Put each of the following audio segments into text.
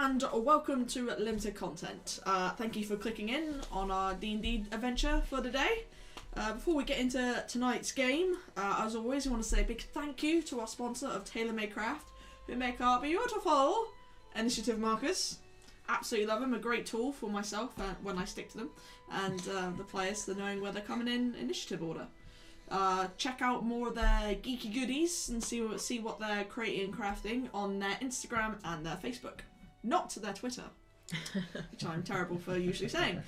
and welcome to Limited Content. Thank you for clicking in on our D&D adventure for today. Before we get into tonight's game, as always, I want to say a big thank you to our sponsor of TaylorMade Craft, who make our beautiful initiative markers. Absolutely love them, a great tool for myself when I stick to them, and the players, for knowing where they're coming in initiative order. Check out more of their geeky goodies and see what they're creating and crafting on their Instagram and their Facebook. Not their Twitter, which I'm terrible for usually saying.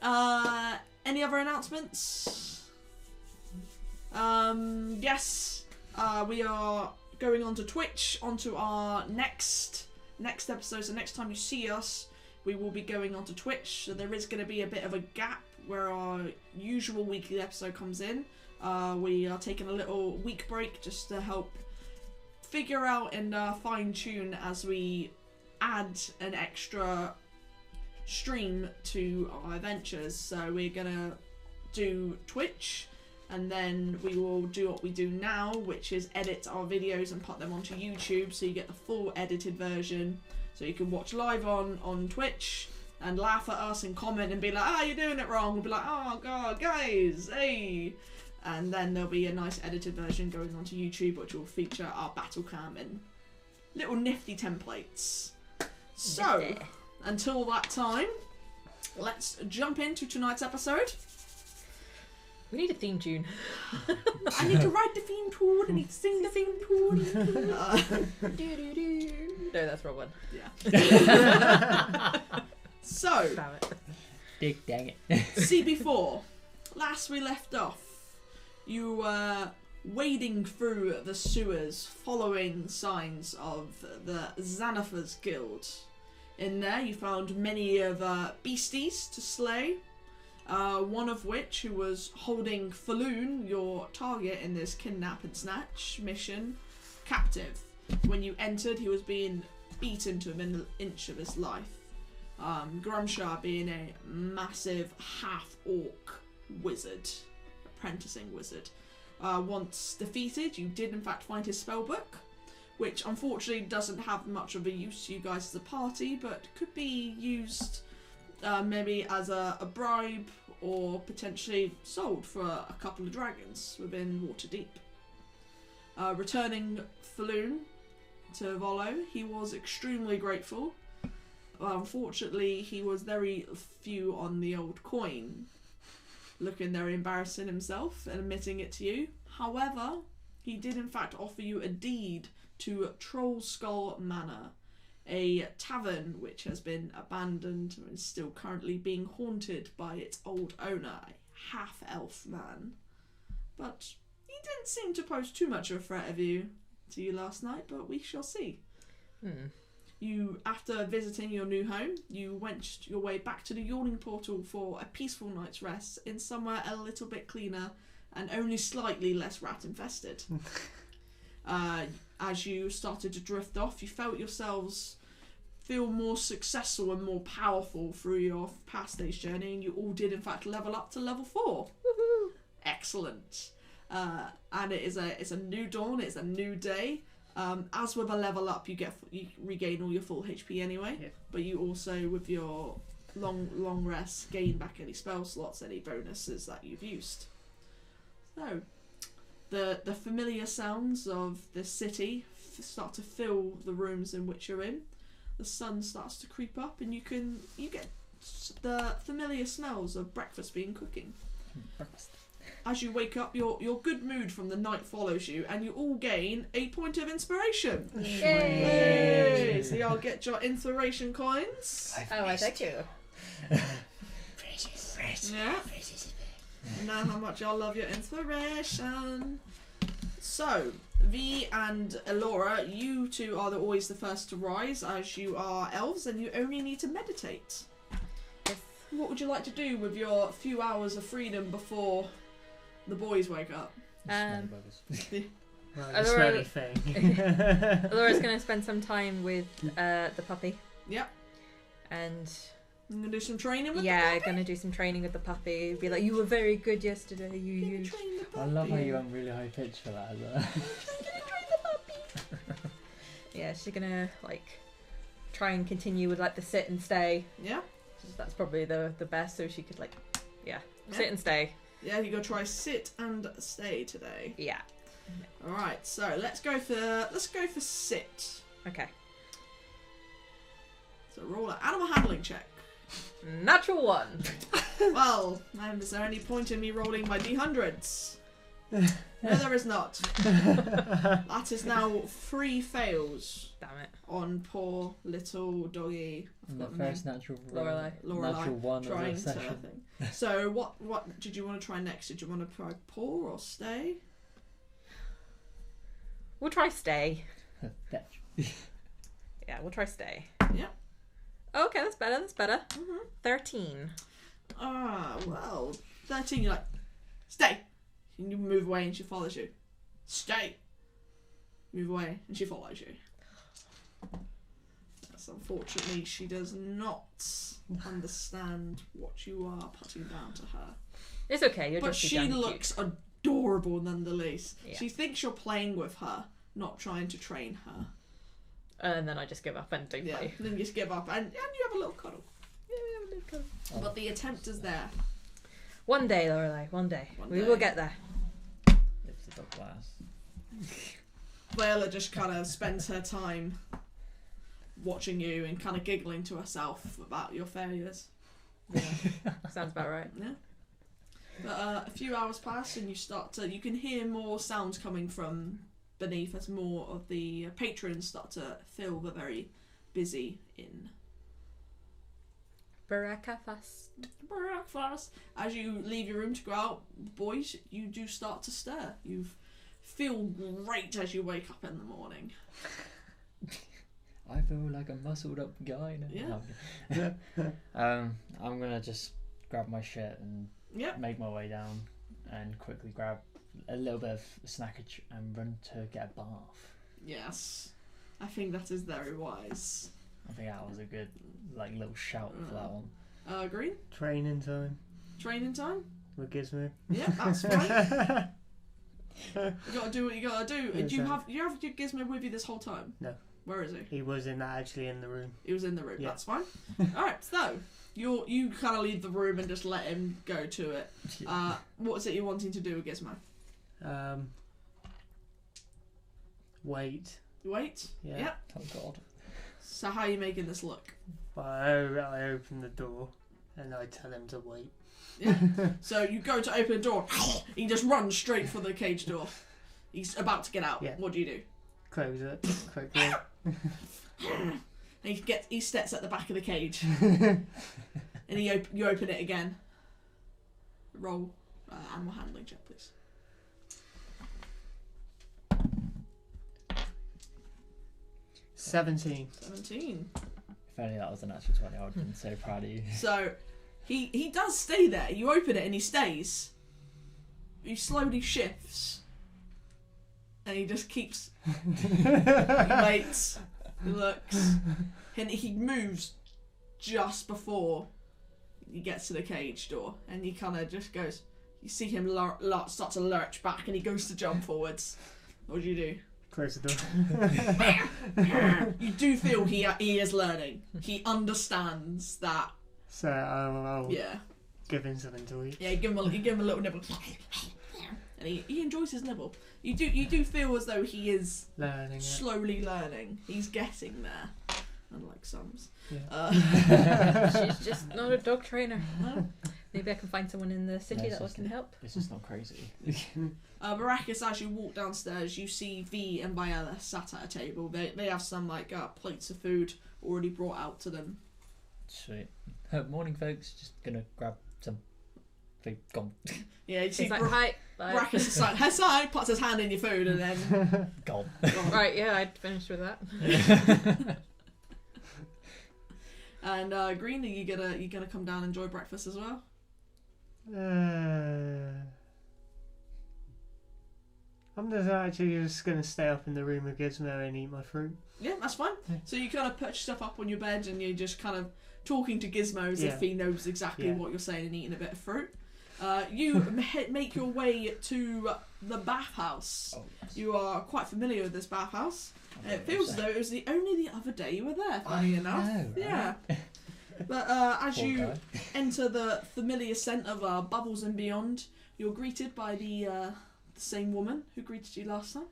Any other announcements? Yes, we are going onto Twitch, onto our next episode. So next time you see us, we will be going onto Twitch. So there is going to be a bit of a gap where our usual weekly episode comes in. We are taking a little week break just to help figure out and fine tune as we add an extra stream to our adventures. So we're gonna do Twitch, and then we will do what we do now, which is edit our videos and put them onto YouTube, so you get the full edited version, so you can watch live on Twitch and laugh at us and comment and be like, you're doing it wrong. We'll be like, oh god, guys, hey. And then there'll be a nice edited version going onto YouTube, which will feature our battle cam and little nifty templates. So, until that time, let's jump into tonight's episode. We need a theme tune. I need to write the theme tune, I need to sing the theme tune. No, that's the wrong one. Yeah. So, Dang it. CB4, last we left off, you were wading through the sewers, following signs of the Xanathars Guild. In there, you found many of beasties to slay. One of which, who was holding Falloon, your target in this kidnap and snatch mission, captive. When you entered, he was being beaten to within an inch of his life. Grumshar being a massive half-orc wizard, apprenticing wizard. Once defeated, you did in fact find his spellbook, which unfortunately doesn't have much of a use to you guys as a party, but could be used maybe as a bribe or potentially sold for a couple of dragons within Waterdeep. Returning Falloon to Volo, he was extremely grateful. Unfortunately, he was very few on the old coin, looking very embarrassing himself and admitting it to you. However, he did in fact offer you a deed to Troll Skull Manor, a tavern which has been abandoned and is still currently being haunted by its old owner, a half-elf man. But he didn't seem to pose too much of a threat to you last night, but we shall see. You, after visiting your new home, you went your way back to the Yawning Portal for a peaceful night's rest in somewhere a little bit cleaner and only slightly less rat-infested. As you started to drift off, you felt yourselves feel more successful and more powerful through your past stage journey, and you all did in fact level up to level 4. Woohoo! Excellent. And it's a new dawn, it's a new day. As with a level up, you regain all your full HP anyway, but you also, with your long rest, gain back any spell slots, any bonuses that you've used. So, the familiar sounds of the city start to fill the rooms in which you're in. The sun starts to creep up, and you get the familiar smells of breakfast being cooking. Breakfast. As you wake up, your good mood from the night follows you, and you all gain a point of inspiration. Yay! So y'all get your inspiration coins. I thank you. Precious. Yeah. Know how much y'all love your inspiration. So, V and Elora, you two are always the first to rise, as you are elves, and you only need to meditate. Yes. What would you like to do with your few hours of freedom before the boys wake up? Smelly thing. Laura's going to spend some time with the puppy. Yep. And I'm going to do some training with yeah, the puppy? going to do some training with the puppy. Be like, you were very good yesterday. You. Train the puppy. I love how you went really high pitch for that as well. Yeah, she's gonna like try and continue with like the sit and stay. Yeah. That's probably the best, so she could like, sit and stay. Yeah, you gotta try sit and stay today. Yeah. All right, so let's go for sit. Okay. So roll an animal handling check. Natural 1. Well, is there any point in me rolling my d100s? No, there is not. That is now 3 fails Damn it. on poor little doggy. The first natural Lorelei. natural one of Trying the to session. thing. So what did you want to try next? Did you want to try paw or stay? We'll try stay. Fetch. Yeah, we'll try stay. Yeah. Okay, that's better. That's better. Mm-hmm. 13. Ah, well, 13. You're like, stay. And you move away, and she follows you. Stay. Move away, and she follows you. Yes, unfortunately, she does not understand what you are putting down to her. It's okay. You're But just she young and looks adorable nonetheless. Yeah. She thinks you're playing with her, not trying to train her. cute. And then I just give up and don't Yeah, play. then you just give up, and you have a little cuddle. Yeah, we have a little cuddle. Oh. But the attempt is there. One day, Lorelei. One day. One We day. will get there. Lives the dog glass. Viola just kind of spends her time watching you and kind of giggling to herself about your failures. Yeah. Sounds about right. Yeah. But a few hours pass and you can hear more sounds coming from beneath as more of the patrons start to fill the very busy inn. Barakus. Breakfast. As you leave your room to go out, boys, you do start to stir. You feel great as you wake up in the morning. I feel like a muscled up guy now. Yeah. I'm gonna just grab my shit and Yep. make my way down and quickly grab a little bit of snackage and run to get a bath. Yes. I think that is very wise. I think that was a good little shout for that one. Green? Training time Training time? with Gizmo. Yeah, that's fine. You gotta do what you gotta do. Yes, Do you sir. have your Gizmo with you this whole time? No. Where is he? He was actually in the room. He was in the room. Yeah. That's fine. Alright, so you kind of leave the room and just let him go to it. What is it you're wanting to do with Gizmo? Wait. You wait? Yeah. Yep. Oh god. So how are you making this look? Well, I open the door and I tell him to wait. Yeah. So you go to open the door. He just runs straight for the cage door. He's about to get out. Yeah. What do you do? Close it quickly. And he steps at the back of the cage. And you open it again. Roll animal handling check, please. $17. 17. If only that was an actual 20, I would have been so proud of you. So he does stay there. You open it and he stays. He slowly shifts. And he just keeps. He waits. He looks. And he moves just before he gets to the cage door. And he kind of just goes. You see him start to lurch back and he goes to jump forwards. What do you do? Close the door. You do feel he is learning. He understands that. So I'll Yeah. give him something to eat. Yeah, you give him a little nibble. And he enjoys his nibble. You do feel as though he is Learning it. slowly learning. He's getting there. Unlike Sums. Yeah. She's just not a dog trainer. No. Maybe I can find someone in the city No, that it's can just- help. It's just not crazy. Barakus, as you walk downstairs, you see V and Viola sat at a table. They have some plates of food already brought out to them. Sweet. Morning, folks. Just gonna grab some food. Gone. Yeah, you see She's like, hi, bye. Barakus is like, her side, puts his hand in your food, and then Gone. gone. Right, yeah, I'd finished with that. And Green, are you gonna come down and enjoy breakfast as well? I'm just gonna stay up in the room with Gizmo and eat my fruit. Yeah, that's fine. Yeah. So you kind of put yourself up on your bed and you're just kind of talking to Gizmo as Yeah. if he knows exactly Yeah. what you're saying and eating a bit of fruit. You make your way to the bathhouse. Oh, yes. You are quite familiar with this bathhouse. I It feels as though it was only the other day you were there, funny enough. know, right? Yeah. But as Poor you guy. enter the familiar scent of Bubbles and Beyond, you're greeted by the same woman who greeted you last time.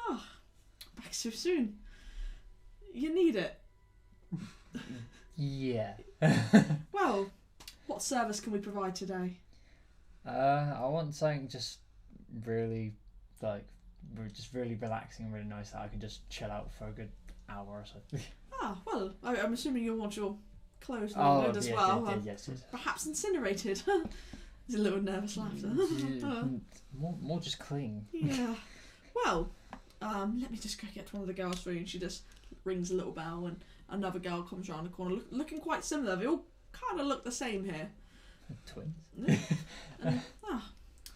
Ah, back so soon. You need it. Yeah. Well, what service can we provide today? I want something just really, like, just really relaxing and really nice that I can just chill out for a good hour or so. Ah, well, I'm assuming you'll want your clothes laundered as well. Yes. Perhaps incinerated. There's a little nervous laughter. More just clean. Yeah. Well, let me just go get one of the girls for you. And she just rings a little bell, and another girl comes around the corner, looking quite similar. They all kind of look the same here. Twins.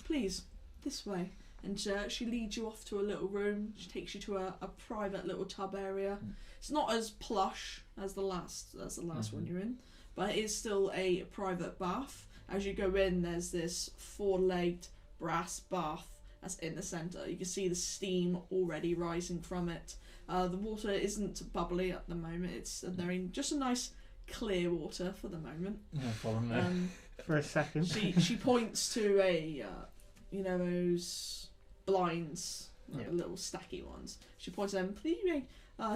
Please, this way. And she leads you off to a little room. She takes you to a private little tub area. It's not as plush as the last one you're in, but it is still a private bath. As you go in, there's this 4-legged brass bath that's in the centre. You can see the steam already rising from it. The water isn't bubbly at the moment. They're in just a nice clear water for the moment. No problem. For a second. She points to those blinds, like the little stacky ones. She points to them. Please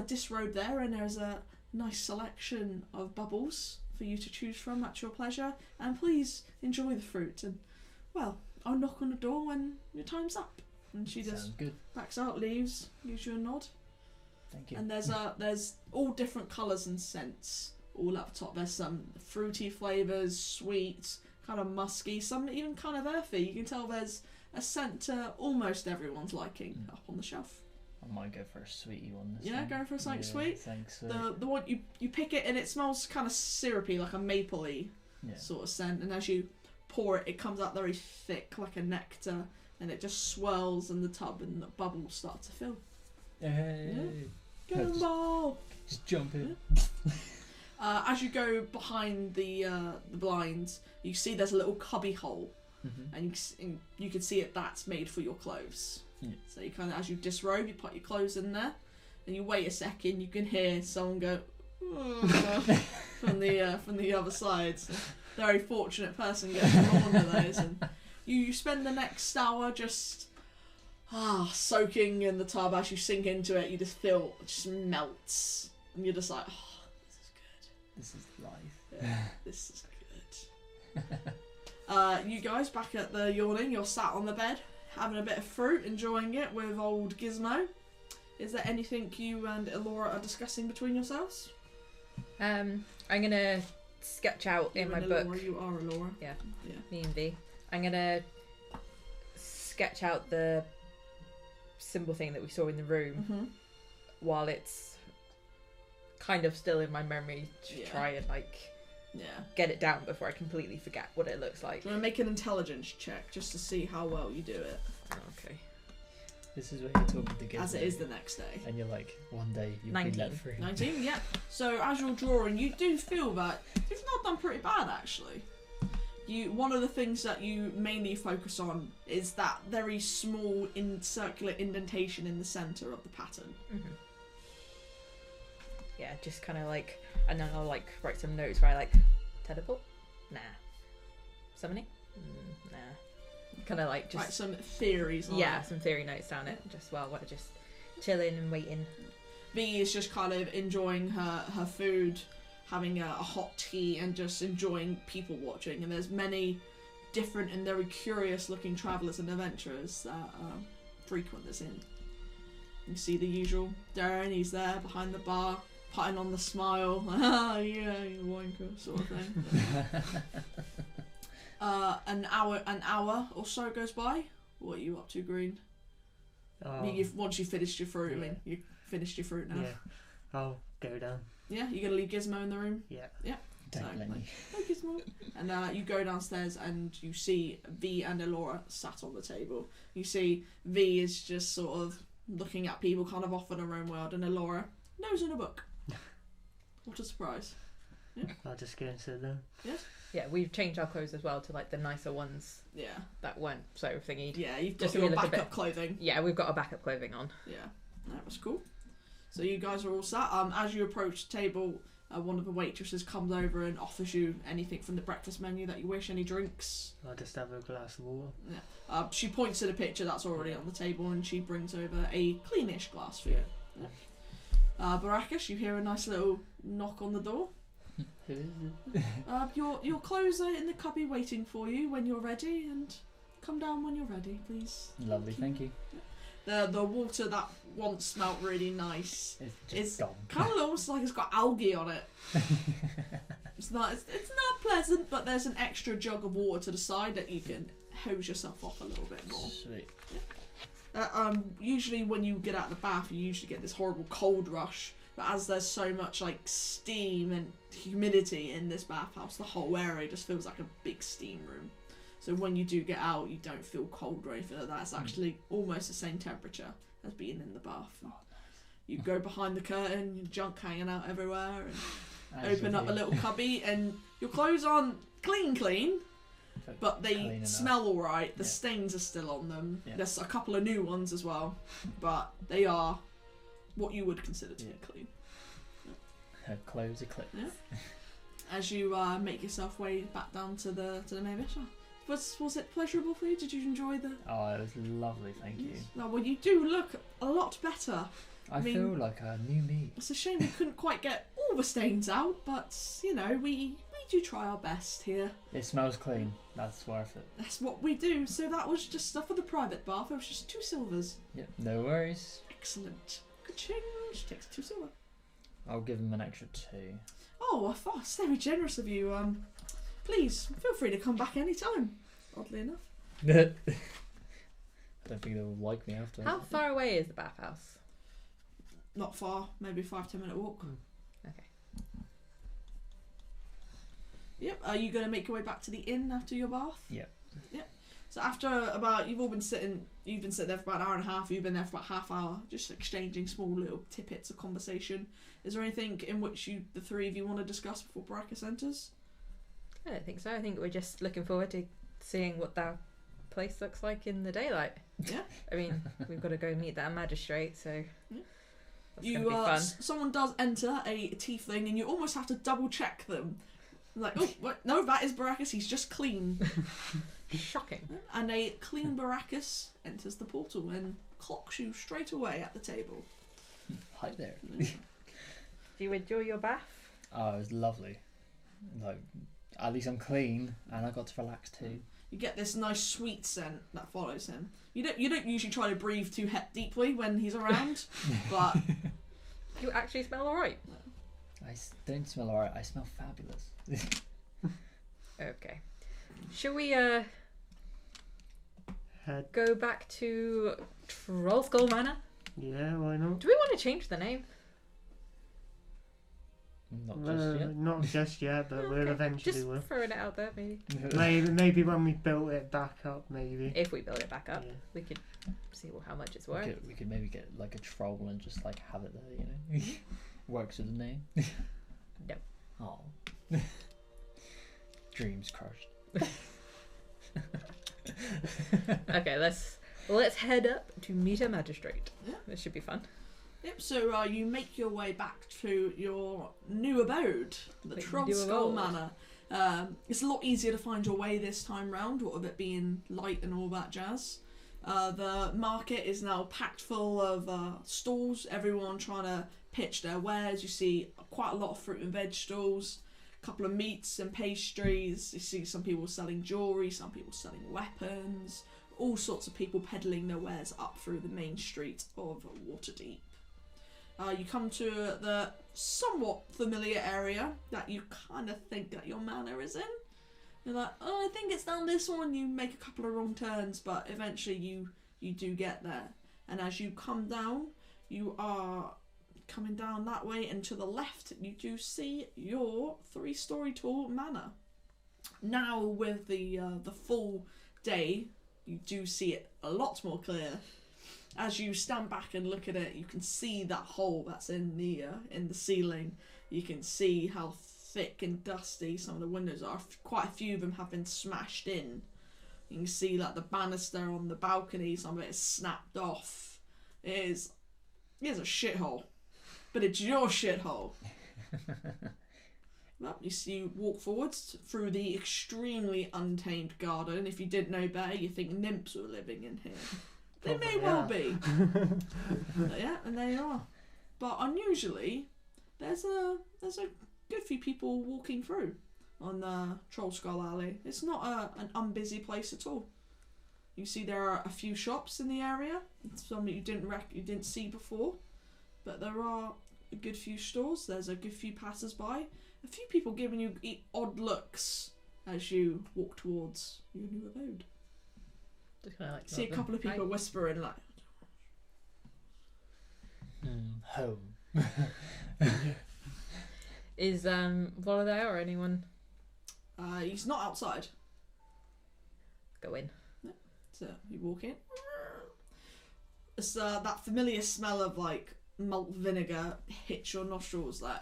disrobe there, and there's a nice selection of bubbles for you to choose from at your pleasure. And please enjoy the fruit. And well, I'll knock on the door when your time's up. And she just Sounds good. backs out, leaves, gives you a nod. Thank you. And there's all different colours and scents all up top. There's some fruity flavours, sweet, kind of musky, some even kind of earthy. You can tell there's a scent to almost everyone's liking up on the shelf. I might go for a sweetie one. Yeah, go for something sweet. Thanks. The one you pick it and it smells kind of syrupy, like a mapley sort of scent. And as you pour it, it comes out very thick, like a nectar, and it just swirls in the tub, and the bubbles start to fill. Hey. Gumball! Just jump in. As you go behind the blinds, you see there's a little cubby hole, and you can see that's made for your clothes. Yeah. So you kind of, as you disrobe, you put your clothes in there, and you wait a second. You can hear someone go from the other side. So, very fortunate person gets one of those, and you spend the next hour just soaking in the tub. As you sink into it, you just feel it just melts, and you're just like, oh, this is good. This is life. Yeah, this is good. You guys back at the yawning, you're sat on the bed, having a bit of fruit, enjoying it with old Gizmo. Is there anything you and Elora are discussing between yourselves? I'm gonna sketch out in You my and book. Elora, you are Elora. Yeah, me and V. I'm gonna sketch out the symbol thing that we saw in the room while it's kind of still in my memory to try and get it down before I completely forget what it looks like. Do you want to make an intelligence check just to see how well you do it? Okay. This is where you're talking to Gizmo. As it is the next day. And you're like, one day you'll 19. be let free. 19, yeah. So as you're drawing, you do feel that you've not done pretty bad, actually. One of the things that you mainly focus on is that very small circular indentation in the centre of the pattern. Yeah, just kind of like, and then I'll write some notes where I teleport? Nah. Summoning? Nah. Kind of just... Write some theories on Yeah, it. some theory notes down it. Just while we're just chilling and waiting. V is just kind of enjoying her food, having a hot tea, and just enjoying people watching. And there's many different and very curious looking travellers and adventurers that frequent this inn. You see the usual Darren, he's there behind the bar, putting on the smile, yeah, you wanker, sort of thing. An hour or so goes by. What are you up to, Green? Once you finished your fruit, I mean, you finished your fruit now. Yeah, I'll go down. Yeah, you gonna leave Gizmo in the room? Yeah. Yeah. Don't blame me. Hi, Gizmo. And you go downstairs and you see V and Elora sat on the table. You see V is just sort of looking at people kind of off in her own world, and Elora knows in a book. What a surprise. I'll just go and sit down. Yeah, we've changed our clothes as well to like the nicer ones Yeah. that weren't so thingy. Yeah, you've got Just so your we look a backup bit- clothing. Yeah, we've got our backup clothing on. Yeah, that was cool. So you guys are all sat. As you approach the table, one of the waitresses comes over and offers you anything from the breakfast menu that you wish, any drinks. I'll just have a glass of water. She points to the picture that's already on the table and she brings over a cleanish glass for you. Barakus, you hear a nice little knock on the door. Who is it? Your clothes are in the cubby waiting for you when you're ready, and come down when you're ready, please. Lovely, thank you. The water that once smelt really nice It's It's just gone. kind of looks like it's got algae on it. It's not pleasant, but there's an extra jug of water to the side that you can hose yourself off a little bit more. Sweet. Usually when you get out of the bath, you usually get this horrible cold rush. But as there's so much like steam and humidity in this bathhouse, the whole area just feels like a big steam room. So when you do get out, you don't feel cold or anything like that. It's actually almost the same temperature as being in the bath. You go behind the curtain, your junk hanging out everywhere, and open up a little cubby, and your clothes aren't clean, but they smell alright. The stains are still on them. Yeah. There's a couple of new ones as well, but they are what you would consider to be clean. Her clothes are clipped. Yeah. As you make yourself way back down to the main mission. Was it pleasurable for you? Did you enjoy the... Oh, it was lovely, thank you. No, well, you do look a lot better. I mean, feel like a new me. It's a shame we couldn't quite get all the stains out, but, you know, we do try our best here. It smells clean. That's worth it. That's what we do. So that was just stuff for the private bath. It was just 2 silvers. Yep, no worries. Excellent. Good change. Takes 2 silver. I'll give him an extra 2. Oh, that's very generous of you. Please, feel free to come back anytime. Oddly enough. I don't think they'll like me after. How far away is the bathhouse? Not far. Maybe 5-10 minute walk. Okay. Yep. Are you going to make your way back to the inn after your bath? Yep. Yep. So after you've all been sitting, you've been sitting there for about an hour and a half, you've been there for about half hour, just exchanging small little tidbits of conversation. Is there anything in which the 3 of you want to discuss before Barakus enters? I don't think so. I think we're just looking forward to seeing what that place looks like in the daylight. Yeah. I mean, we've got to go meet that magistrate, so that's going to be You fun. someone does enter a tiefling, and you almost have to double check them. Like, oh, what? No, that is Barakus. He's just clean. Shocking. And a clean Barakus enters the portal and clocks you straight away at the table. Hi there. Do you enjoy your bath? Oh, it was lovely. Like, at least I'm clean, and I got to relax too. You get this nice sweet scent that follows him. You don't usually try to breathe too deeply when he's around, but You actually smell alright. Don't smell alright. I smell fabulous. Okay. Shall we Head. go back to Trollskull Manor? Yeah, why not? Do we want to change the name? Not just yet. Not just yet, but we'll Okay, eventually Just will. throwing it out there, maybe. Maybe when we built it back up, maybe. If we build it back up, Yeah. we could see how much it's We worth. could maybe get like a troll and just like have it there, you know. Works with the name. No. Oh. Dreams crushed. Okay, let's head up to meet a magistrate. Yeah. This should be fun. yep. So you make your way back to your new abode, the Like, Troll new Skull abode. Manor. It's a lot easier to find your way this time round, what with it being light and all that jazz. The market is now packed full of stalls, everyone trying to pitch their wares. You see quite a lot of fruit and veg stalls, a couple of meats and pastries. You see some people selling jewellery, some people selling weapons, all sorts of people peddling their wares up through the main street of Waterdeep. You come to the somewhat familiar area that you kind of think that your manor is in. You're like, oh, I think it's down this one. You make a couple of wrong turns, but eventually you do get there. And as you come down, you are coming down that way, and to the left you do see your 3-story tall manor. Now with the full day, you do see it a lot more clear. As you stand back and look at it, you can see that hole that's in the ceiling. You can see how thick and dusty some of the windows are. Quite a few of them have been smashed in. You can see like the banister on the balcony, some of it is snapped off. It is a shithole, but it's your shithole. Well, you walk forwards through the extremely untamed garden. If you didn't know better, you think nymphs were living in here. They may well be. Yeah, and they are. But unusually, there's a good few people walking through on Troll Skull Alley. It's not an unbusy place at all. You see there are a few shops in the area, some that you didn't see before, but there are a good few stores. There's a good few passers-by, a few people giving you odd looks as you walk towards your new abode. Just kind of like See a couple of people whispering like, Home. Is Vola there or anyone? he's not outside. Go in. So you walk in. It's that familiar smell of like malt vinegar hits your nostrils. Like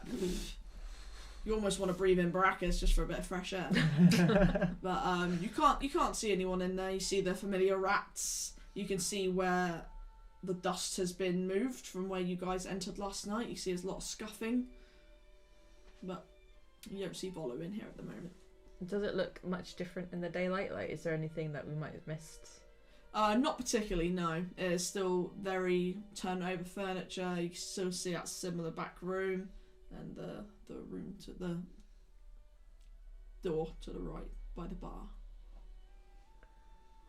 you almost want to breathe in Barakus just for a bit of fresh air. But you can't see anyone in there. You see the familiar rats. You can see where the dust has been moved from where you guys entered last night. You see there's a lot of scuffing, but you don't see Volo in here at the moment. Does it look much different in the daylight? Like, is there anything that we might have missed? Not particularly, no. It's still very turned over furniture. You can still see that similar back room and the room to the door to the right by the bar.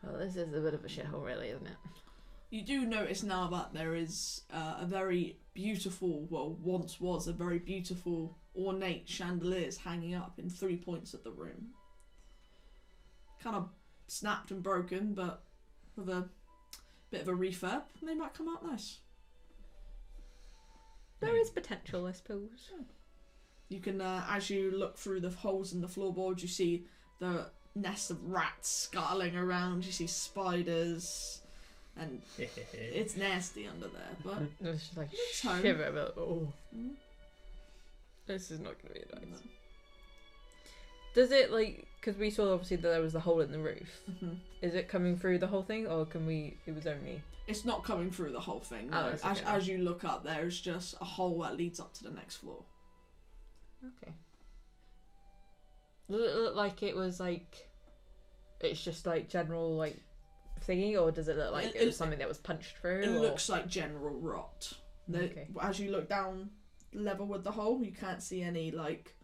Well, this is a bit of a shithole, really, isn't it? You do notice now that there is a very beautiful, well, once was a very beautiful, ornate chandeliers hanging up in 3 points of the room. Kind of snapped and broken, but with a bit of a refurb, they might come out nice. There is potential, I suppose. You can, as you look through the holes in the floorboards, you see the nest of rats scuttling around. You see spiders, and it's nasty under there. But It's just like It's home. shiver a bit. Oh, Mm. this is not going to be nice. Does it, like, because we saw obviously that there was the hole in the roof. Mhm. Is it coming through the whole thing, or can we? It was only. It's not coming through the whole thing. Oh, No. it's okay. As you look up, there's just a hole that leads up to the next floor. Okay. Does it look like it was like? It's just like general like thingy, or does it look like it was something that was punched through? It or? looks like general rot. Okay. As you look down level with the hole, you can't see any like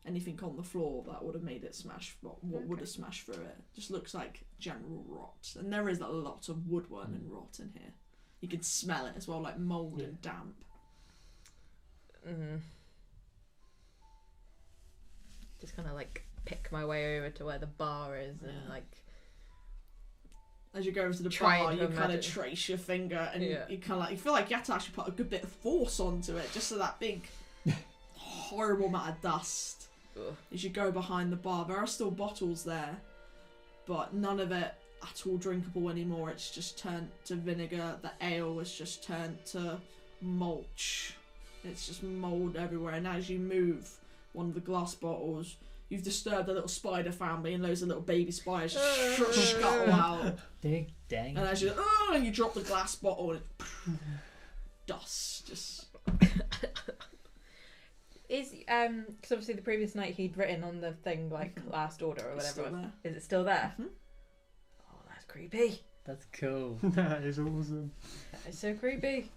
anything on the floor that would have made it smash. What would Okay. have smashed through it? Just looks like general rot, and there is a lot of woodworm and rot in here. You can smell it as well, like mold and damp. Just kind of like pick my way over to where the bar is and Yeah. like. As you go over to the Trying bar, to you kind of imagine. trace your finger, and Yeah. you kind of like you feel like you have to actually put a good bit of force onto it, just so that big, horrible amount of dust. Ugh. As you go behind the bar, there are still bottles there, but none of it at all drinkable anymore. It's just turned to vinegar. The ale has just turned to mulch. It's just mold everywhere. And as you move one of the glass bottles, you've disturbed a little spider family, and loads of little baby spiders just scuttle out. Ding dang. And as you drop the glass bottle, and it, dust just. Is because obviously the previous night he'd written on the thing like last order or It's whatever. still there. Is it still there? Mhm. Oh, that's creepy. That's cool. That is awesome. That is so creepy.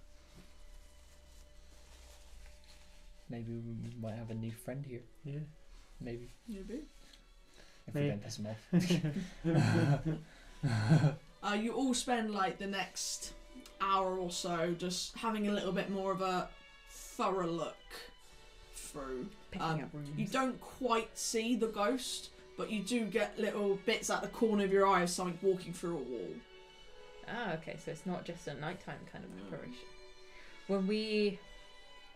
Maybe we might have a new friend here. Yeah. Maybe. Maybe. If we Maybe. don't piss him off. You all spend like the next hour or so just having a little bit more of a thorough look through. Picking up rooms. You don't quite see the ghost, but you do get little bits at the corner of your eye of something walking through a wall. Ah, okay, so it's not just a nighttime kind of preparation. When we,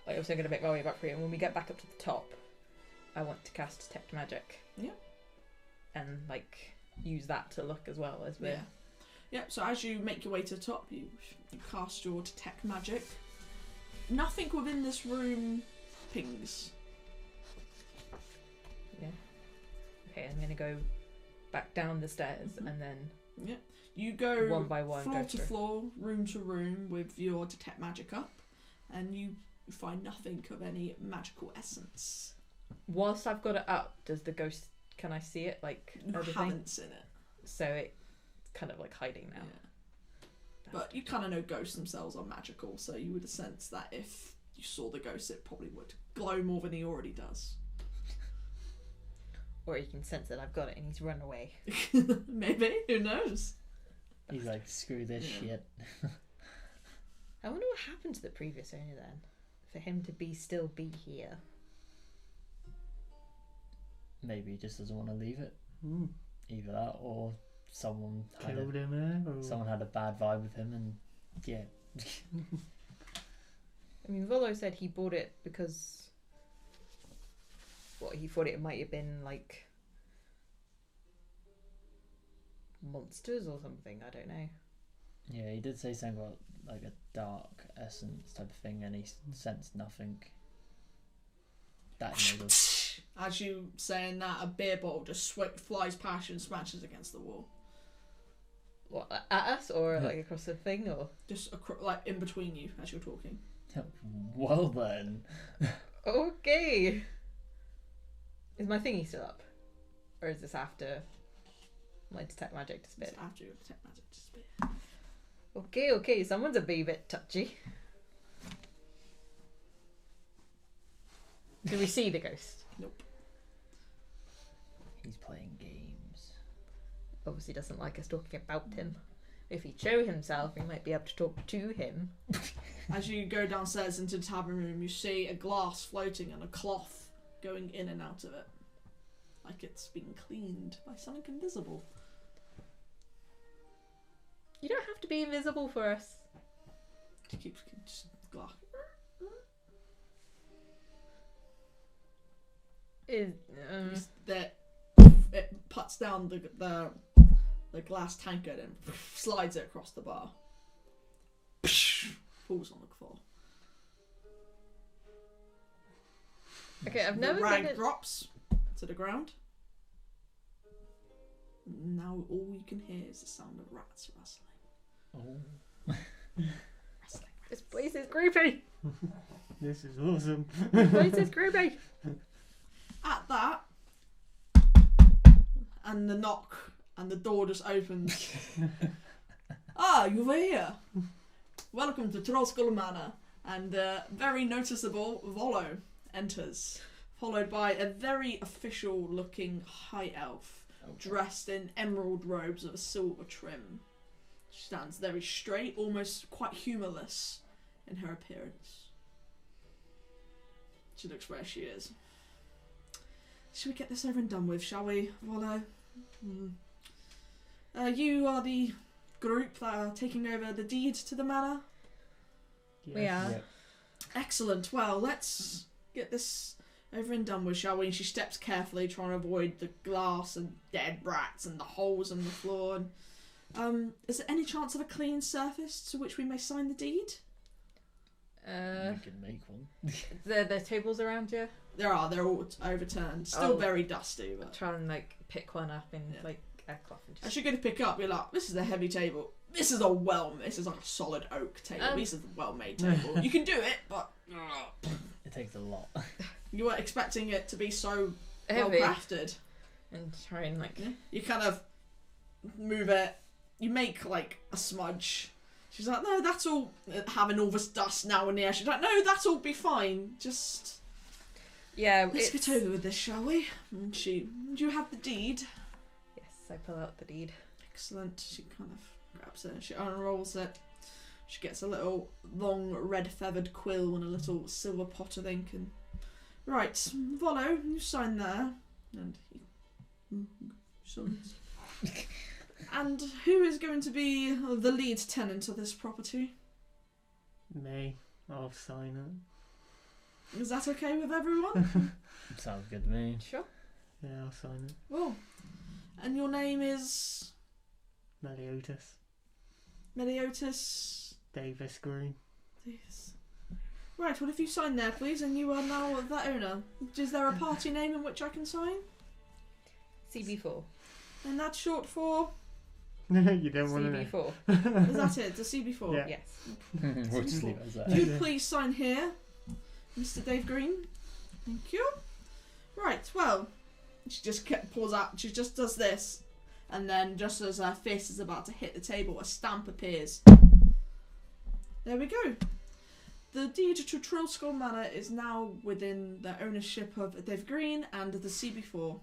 I was going to make my way back for you, and when we get back up to the top, I want to cast Detect Magic. Yeah. And like use that to look as well as we're. Yeah. Yep, so as you make your way to the top, you cast your Detect Magic. Nothing within this room pings. Okay, I'm gonna go back down the stairs and then You go one by one, floor go to through. floor, room to room with your detect magic up, and you find nothing of any magical essence. Whilst I've got it up, does the ghost? Can I see it? Like You everything? haven't seen it. So it's kind of like hiding now. Yeah. But you kind of know ghosts themselves are magical, so you would have sensed that if you saw the ghost, it probably would glow more than he already does. Or you can sense that I've got it and he's run away. Maybe, who knows? He's like, screw this shit. I wonder what happened to the previous owner then, for him to still be here. Maybe he just doesn't want to leave it. Mm. Either that, or someone Killed him, or... someone had a bad vibe with him, and yeah. I mean, Volo said he bought it because he thought it might have been like monsters or something. I don't know. Yeah, he did say something about like a dark essence type of thing, and he sensed nothing. That he made of. As you saying that, a beer bottle just flies past you and smashes against the wall. What, at us or like across the thing or? Just like in between you as you're talking. Well then. Okay. Is my thingy still up? Or is this after my detect magic to spit? It's after your detect magic to spit. Okay, someone's a bit touchy. Do we see the ghost? Nope. He's playing games. Obviously doesn't like us talking about him. If he'd show himself, we might be able to talk to him. As you go downstairs into the tavern room, you see a glass floating and a cloth going in and out of it. Like it's being cleaned by something invisible. You don't have to be invisible for us. To keep just glass. It puts down the glass tankard and slides it across the bar. Falls on the floor. Okay, I've The never rag been in... drops to the ground. Now all you can hear is the sound of rats rustling. Oh. Rustling. This place is creepy. This is awesome. This place is creepy. At that, and the knock, and the door just opens. Ah, you were here. Welcome to Trollskull Manor. And very noticeable Volo enters, followed by a very official-looking high elf, dressed in emerald robes of a silver trim. She stands very straight, almost quite humourless in her appearance. She looks where she is. Should we get this over and done with, shall we, Volo? You are the group that are taking over the deed to the manor? Yes. We are. Yep. Excellent. Well, let's get this over and done with, shall we? And she steps carefully, trying to avoid the glass and dead rats and the holes in the floor. And, is there any chance of a clean surface to which we may sign the deed? We can make one. The tables around you. There are. They're all overturned. Still Oh. very dusty. But Try and like pick one up in Yeah. like a cloth and as just... you're going to pick up, you're like, this is a heavy table. This is like a solid oak table. This is a well-made table. You can do it, but It takes a lot. you weren't expecting it to be so heavy. well crafted. And try and like... You kind of move it. You make like a smudge. She's like, no, that's all. Having all this dust now and there. She's like, no, that's all be fine. Just Yeah, let's get over with this, shall we? And do you have the deed? Yes, I pull out the deed. Excellent. She kind of grabs it and she unrolls it. She gets a little long red feathered quill and a little silver pot of ink and... Right, Volo, you sign there. And he signs. And who is going to be the lead tenant of this property? Me. I'll sign it. Is that okay with everyone? Sounds good to me. Sure. Yeah, I'll sign it. Well, and your name is Meliodas. Meliodas Davis Green. Yes. Right, well if you sign there please, and you are now the owner. Is there a party name in which I can sign? CB4. And that's short for... You don't want to know. CB4. Is that it? The CB4? Yeah. Yes. We'll just leave it as that. Do you please sign here, Mr. Dave Green? Thank you. Right, well, she just pulls out, she just does this, and then just as her fist is about to hit the table, a stamp appears. There we go. The deed to Trollskull Manor is now within the ownership of Dave Green and the CB4.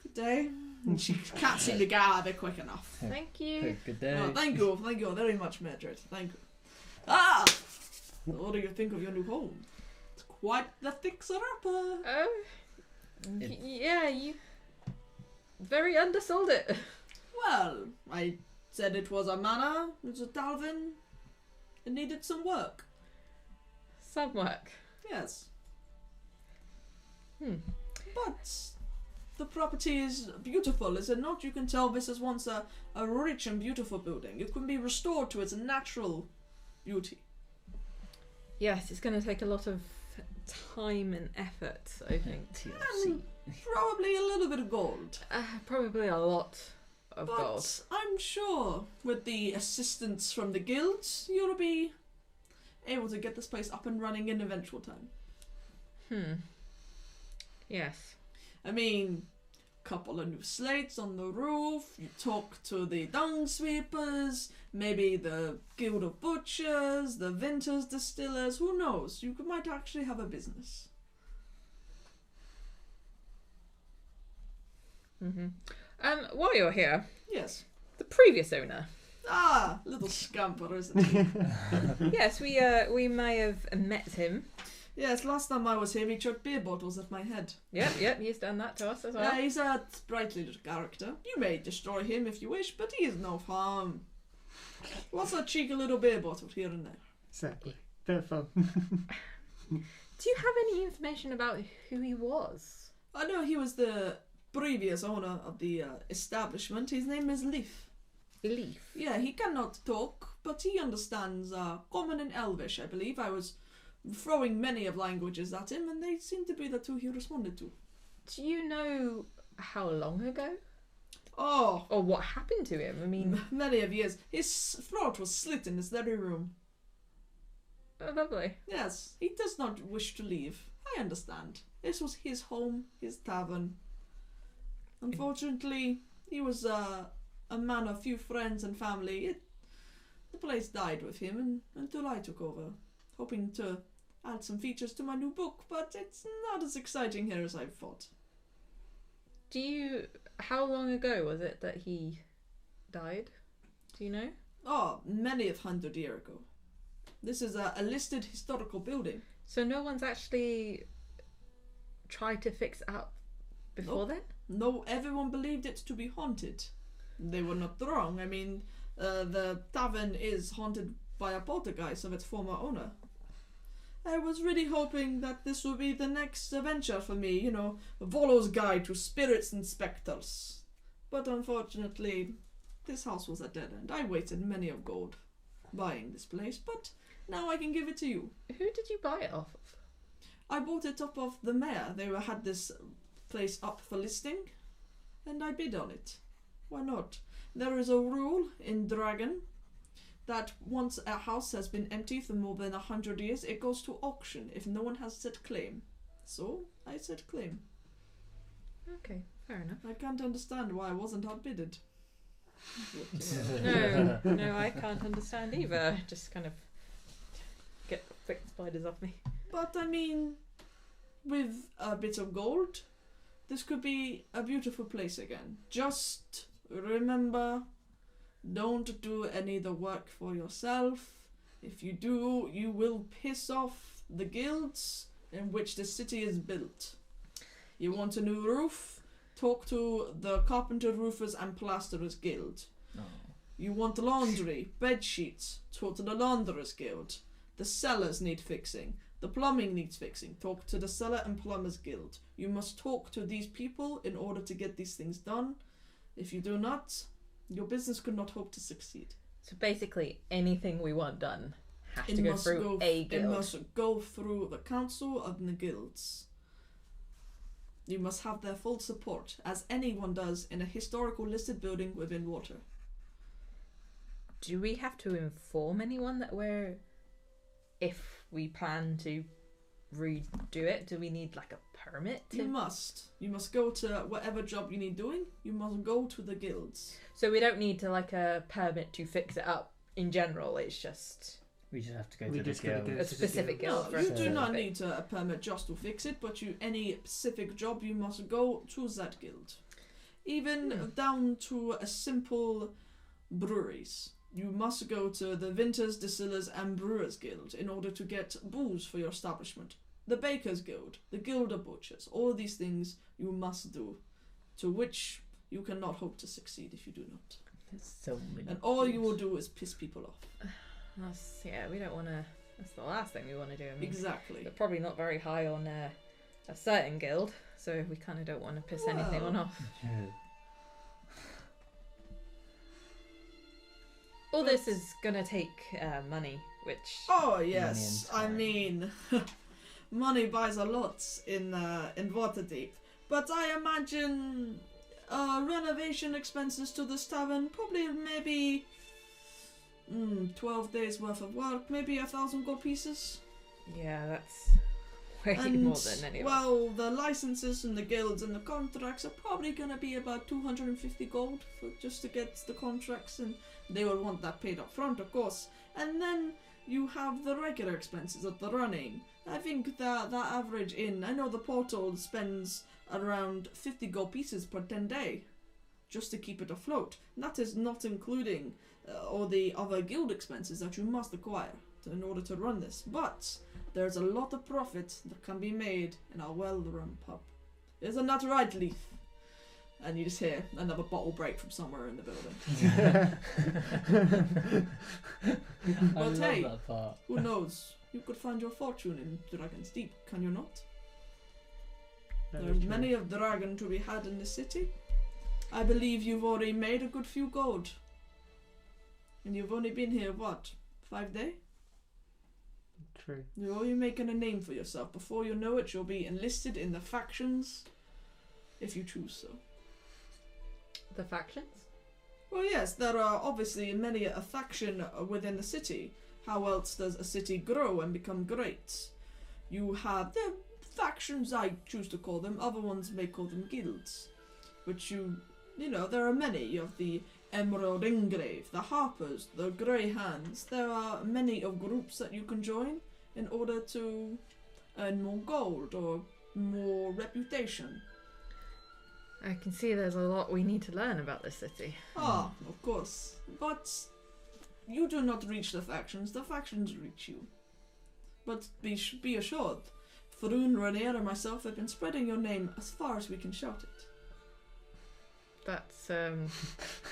Good day. And she can't seem to get out of it quick enough. Thank you. Good day. Oh, thank you very much, Mildred. Thank you. Ah! What do you think of your new home? It's quite the fixer-upper. Yeah, you very undersold it. Well, I said it was a manor, it was a tavern. It needed some work. Some work. Yes. Hmm. But the property is beautiful, is it not? You can tell this is once a rich and beautiful building. It can be restored to its natural beauty. Yes, it's going to take a lot of time and effort, I think. And probably a little bit of gold. Probably a lot of But gold. I'm sure with the assistance from the guilds, you'll be able to get this place up and running in eventual time. Yes. I mean, couple of new slates on the roof, you talk to the dung sweepers, maybe the guild of butchers, the vintners distillers, who knows? You might actually have a business. While you're here, Yes. the previous owner. Ah, little scamper, isn't he? Yes, we may have met him. Yes, last time I was here, he chucked beer bottles at my head. Yep, he's done that to us as well. He's a sprightly little character. You may destroy him if you wish, but he is no harm. What's a cheeky little beer bottle here and there? Exactly. Bit of fun. Do you have any information about who he was? I know he was the previous owner of the establishment. His name is Leaf. Leaf. Yeah, he cannot talk, but he understands Common and Elvish, I believe. I was throwing many of languages at him, and they seem to be the two he responded to. Do you know how long ago? Oh, Or what happened to him? I mean, many of years. His throat was slit in this very room. oh, lovely. Yes, he does not wish to leave. I understand. This was his home, his tavern. Unfortunately, he was a man of few friends and family. The place died with him until I took over, hoping to add some features to my new book, but it's not as exciting here as I thought. How long ago was it that he died? Do you know? Oh, many 100 years ago. This is a listed historical building. So no one's actually tried to fix it up before then? No, everyone believed it to be haunted. They were not wrong. I mean, the tavern is haunted by a poltergeist of its former owner. I was really hoping that this would be the next adventure for me, you know, Volo's Guide to Spirits and Spectres. But unfortunately, this house was a dead end. I wasted many of gold buying this place, but now I can give it to you. Who did you buy it off of? I bought it up of the mayor. They had this place up for listing, and I bid on it. Why not? There is a rule in Dragon that once a house has been empty for more than 100 years, it goes to auction if no one has set claim. So, I set claim. Okay, fair enough. I can't understand why I wasn't outbidded. No, I can't understand either. Just kind of get thick spiders off me. But I mean, with a bit of gold, this could be a beautiful place again. Just remember, don't do any of the work for yourself. If you do, you will piss off the guilds in which the city is built. You want a new roof? Talk to the Carpenter Roofers and Plasterers Guild. Oh. You want laundry, bed sheets? Talk to the Launderers Guild. The cellars need fixing. The plumbing needs fixing. Talk to the Cellar and Plumbers Guild. You must talk to these people in order to get these things done. If you do not, your business could not hope to succeed. So basically, anything we want done has to go through a guild. It must go through the council of the guilds. You must have their full support, as anyone does in a historical listed building within water. Do we have to inform anyone that if we plan to redo it, do we need like a permit? You must. You must go to whatever job you need doing. You must go to the guilds. So we don't need to like a permit to fix it up in general, it's just... We just have to go We to the just gotta guild. go A to the specific guild. guild. No, for you a do not specific- need a permit just to fix it, but any specific job you must go to that guild. Even down to a simple breweries. You must go to the Vintners, Distillers and Brewers Guild in order to get booze for your establishment. The Bakers Guild, the Guild of Butchers, all these things you must do, to which you cannot hope to succeed if you do not. There's so many. And all you will do is piss people off. We don't want to... That's the last thing we want to do. I mean, Exactly. we're probably not very high on a certain guild, so we kind of don't want to piss anything on Well. off. Yeah. All this is going to take money, which... Oh yes, Money I and mean, money buys a lot in Waterdeep, but I imagine renovation expenses to this tavern probably maybe 12 days worth of work, maybe 1,000 gold pieces. Yeah, that's way And more than any of us. well, the licenses and the guilds and the contracts are probably gonna be about 250 gold for just to get the contracts, and they will want that paid up front, of course. And then you have the regular expenses of the running. I think that the average inn, I know the portal spends around 50 gold pieces per 10 day just to keep it afloat. And that is not including all the other guild expenses that you must acquire in order to run this. But there's a lot of profit that can be made in our well-run pub. Isn't that right, Leaf? And you just hear another bottle break from somewhere in the building. I But love hey, that part. Who knows? You could find your fortune in Dragon's Deep, can you not? Very There's true. many of dragon to be had in the city. I believe you've already made a good few gold. And you've only been here, what, 5 days? True. You're already making a name for yourself. Before you know it, you'll be enlisted in the factions, if you choose so. The factions? Well, yes, there are obviously many a faction within the city. How else does a city grow and become great? You have the factions, I choose to call them. Other ones may call them guilds. Which you know, there are many. You have the Emerald Engrave, the Harpers, the Grey Hands. There are many of groups that you can join in order to earn more gold or more reputation. I can see there's a lot we need to learn about this city. Ah, of course. But you do not reach the factions reach you. But be assured, Faroon, Ranier, and myself have been spreading your name as far as we can shout it. That's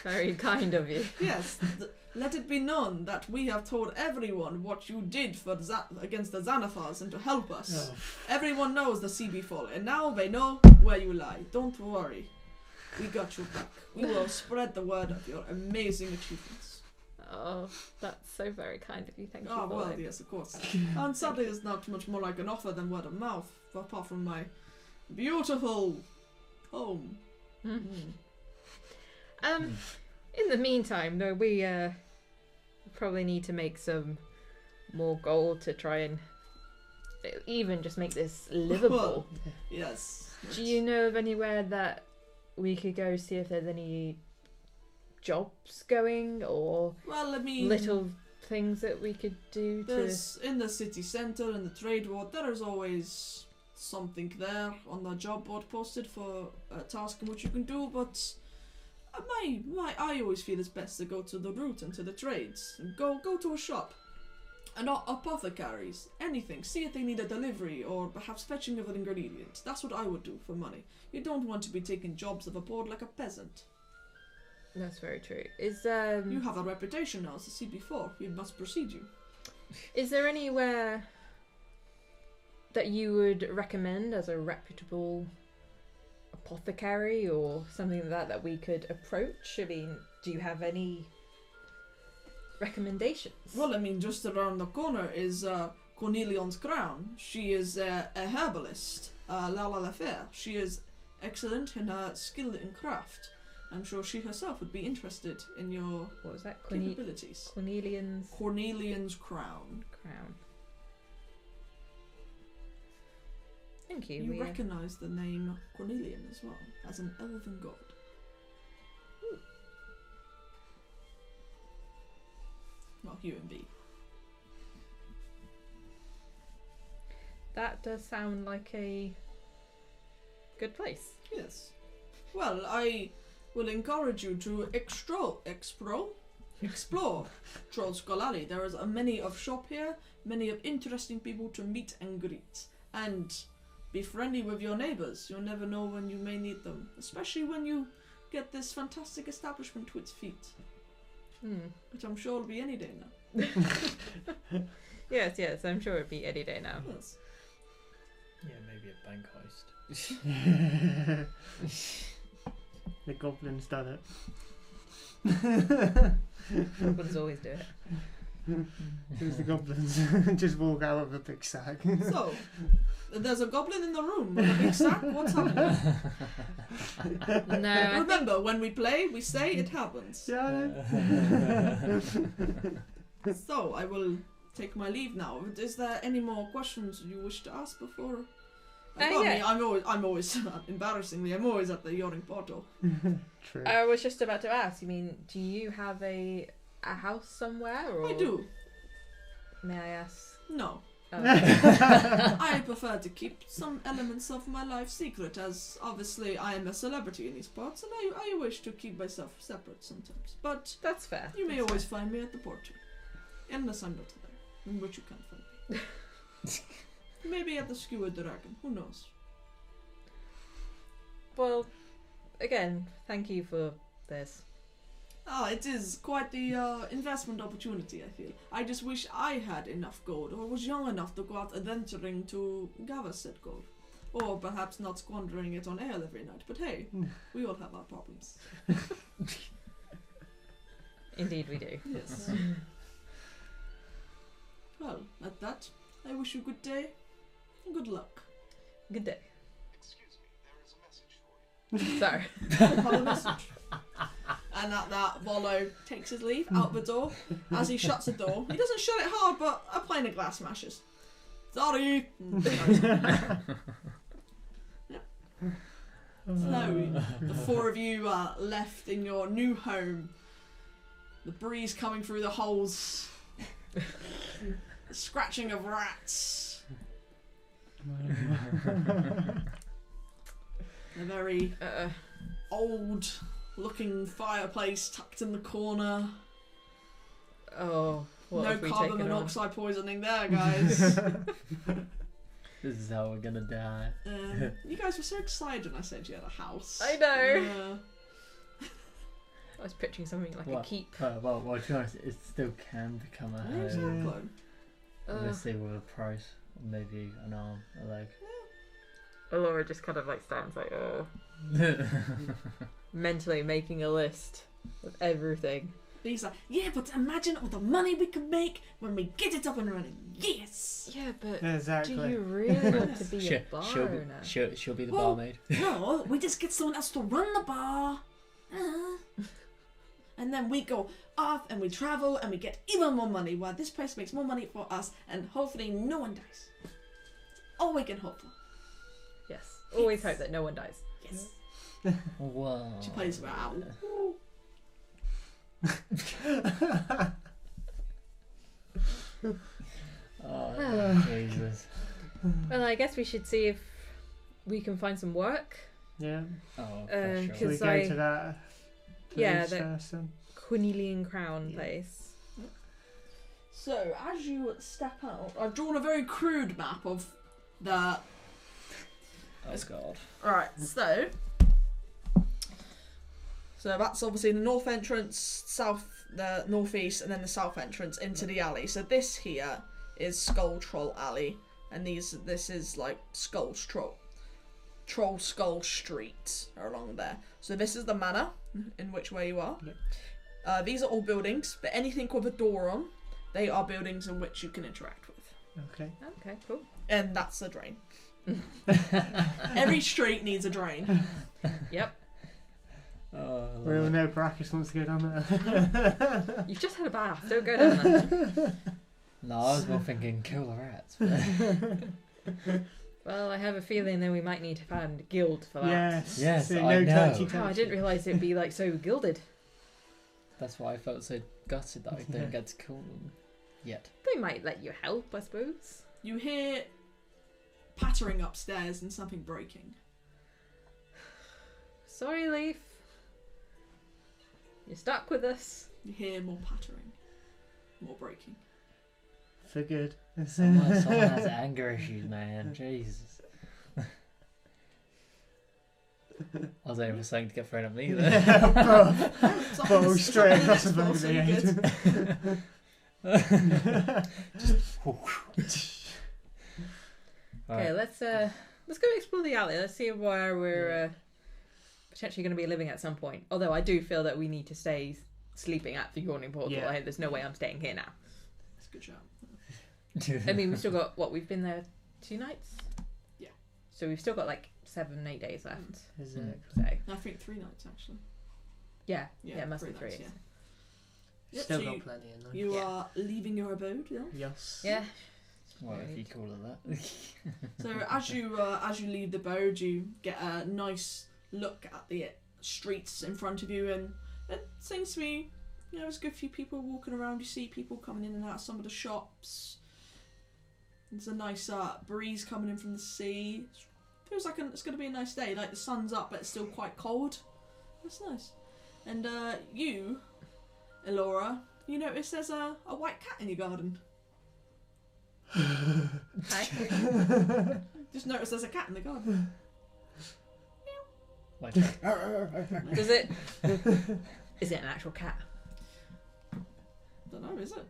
very kind of you. Yes, let it be known that we have told everyone what you did for against the Xanathars and to help us. Oh, Everyone knows the CB fall, and now they know where you lie. Don't worry. We got your back. We will spread the word of your amazing achievements. Oh, that's so very kind of you. Thank you. Oh, well, Lloyd. yes, of course. And sadly, it's not much more like an offer than word of mouth, apart from my beautiful home. Mhm. In the meantime, though, we probably need to make some more gold to try and even just make this livable. Yes. Do you know of anywhere that we could go see if there's any jobs going or Well, I mean, little things that we could do to... there's in the city centre, in the trade ward, there is always something there on the job board posted for a task in which you can do, but I always feel it's best to go to the root and to the trades. And go to a shop. And apothecaries, anything. See if they need a delivery or perhaps fetching of an ingredient. That's what I would do for money. You don't want to be taking jobs of a board like a peasant. That's very true. Is You have a reputation now as a CB4. We must proceed you. Is there anywhere that you would recommend as a reputable apothecary or something like that we could approach? I mean, do you have any recommendations? Well, I mean, just around the corner is Cornelion's crown. She is a herbalist, Lala Lafair. She is excellent in her skill in craft. I'm sure she herself would be interested in your What was that? capabilities. Cornelion's crown. Thank you. You recognise the name Cornelian as well, as an elven god. Not human being. That does sound like a good place. Yes. Well, I will encourage you to explore Troll's Alley. There is many of shop here, many of interesting people to meet and greet. And be friendly with your neighbours. You'll never know when you may need them. Especially when you get this fantastic establishment to its feet. Which I'm sure will be any day now. Yes, I'm sure it'd be any day now. Yes. Yeah, maybe a bank heist. The goblin's done it. Goblins always do it. Who's the goblins? Just walk out with a big sack. So, there's a goblin in the room with a big sack. What's happening? No. Remember, when we play, we say it happens. Yeah. So, I will take my leave now. Is there any more questions you wish to ask before? Yeah. I'm always embarrassingly, I'm always at the yawning portal. True. I was just about to ask. You mean, do you have a house somewhere? Or I do. May I ask? No. Oh. I prefer to keep some elements of my life secret, as obviously I am a celebrity in these parts, and I wish to keep myself separate sometimes. But That's fair. you may always find me at the portal, unless I'm not there, in which you can't find me. Maybe at the Skewered Dragon. Who knows? Well, again, thank you for this. It is quite the investment opportunity, I feel. I just wish I had enough gold, or was young enough to go out adventuring to gather said gold. Or perhaps not squandering it on ale every night. But hey, we all have our problems. Indeed we do. Yes. Well, at that, I wish you good day and good luck. Good day. Excuse me, there is a message for you. Sorry. Have a message. And at that, Volo takes his leave out the door. As he shuts the door, he doesn't shut it hard, but a pane of glass smashes. Sorry. So, the four of you are left in your new home. The breeze coming through the holes. The scratching of rats. A very old looking fireplace tucked in the corner. Oh, what No have we carbon taken on? monoxide poisoning there, guys. This is how we're gonna die. You guys were so excited when I said you had a house. I know. I was picturing something like What? a keep. Well, to be honest, it still can become a home. Exactly. Let's see with a price, or maybe an arm, a leg. Laura just kind of like stands like, oh. Mentally making a list of everything. He's like, yeah, but imagine all the money we could make when we get it up and running. Yes! Yeah, but Exactly. do you really want to be a bar owner? She'll be the Well, barmaid. No, we just get someone else to run the bar. And then we go off and we travel and we get even more money while this place makes more money for us and hopefully no one dies. All we can hope for. Yes. Always hope that no one dies. Yes. Wow. She plays with owl. Oh, Jesus. Well, I guess we should see if we can find some work. Yeah. Oh, Should for Should we Because go I- to that Yeah, place that- first then? Cornelian Crown Yeah. place. So, as you step out, I've drawn a very crude map of the... Oh god. Alright, so that's obviously the north entrance, the northeast, and then the south entrance into the alley. So this here is Skull Troll Alley, and this is like Skull's Troll Skull Street are along there. So this is the manor in which way you are. Yep. These are all buildings, but anything with a door on, they are buildings in which you can interact with. Okay. Okay, cool. And that's a drain. Every street needs a drain. Yep. Oh, I We all love it. know Barakus wants to go down there. You've just had a bath. Don't go down there. No, I was more thinking kill the rats. Well, I have a feeling that we might need to find a guild for that. Yes. Yes, So I no know. touchy Oh, I didn't realise it'd be like so gilded. That's why I felt so gutted that I didn't get to kill them yet. They might let you help, I suppose. You hear pattering upstairs and something breaking. Sorry, Leaf. You're stuck with us. You hear more pattering, more breaking. For good. Someone has anger issues, man. Jesus. I was waiting for something to get thrown at me there. Bottle straight across the back of the head. Okay, let's go explore the alley. Let's see where we're potentially going to be living at some point. Although I do feel that we need to stay sleeping at the Yawning Portal. Yeah. There's no way I'm staying here now. That's a good shout. I mean, we've still got we've been there 2 nights. Yeah. So we've still got like 7-8 days left. Is it? So I think 3 nights actually. yeah, it must be 3 3. nights, yeah. Yep, Still so got plenty in there. You Yeah. are leaving your abode, yeah. Yes. Yeah. Well, if you call it that. So as you leave the abode, you get a nice look at the streets in front of you, and it seems to be, there's a good few people walking around. You see people coming in and out of some of the shops. There's a nice breeze coming in from the sea. Feels like it's going to be a nice day. Like the sun's up, but it's still quite cold. That's nice. And you, Elora, you notice there's a white cat in your garden. Hi. Just notice there's a cat in the garden. Like, Is it an actual cat? Don't know, is it?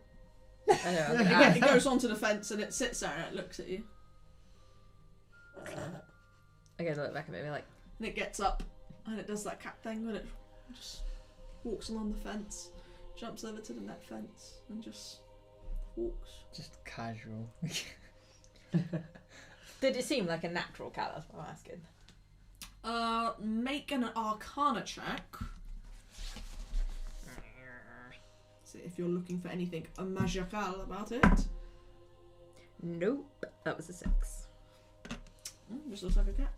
I don't know. I'm gonna Again, ask. it goes onto the fence and it sits there and it looks at you. I gotta look back at me like, And it gets up and it does that cat thing when it just walks along the fence, jumps over to the net fence and just walks. just casual. did it seem like a natural cat? That's what I'm asking. Make an Arcana check. See if you're looking for anything magical about it. Nope. That was a 6. Just looks like a cat.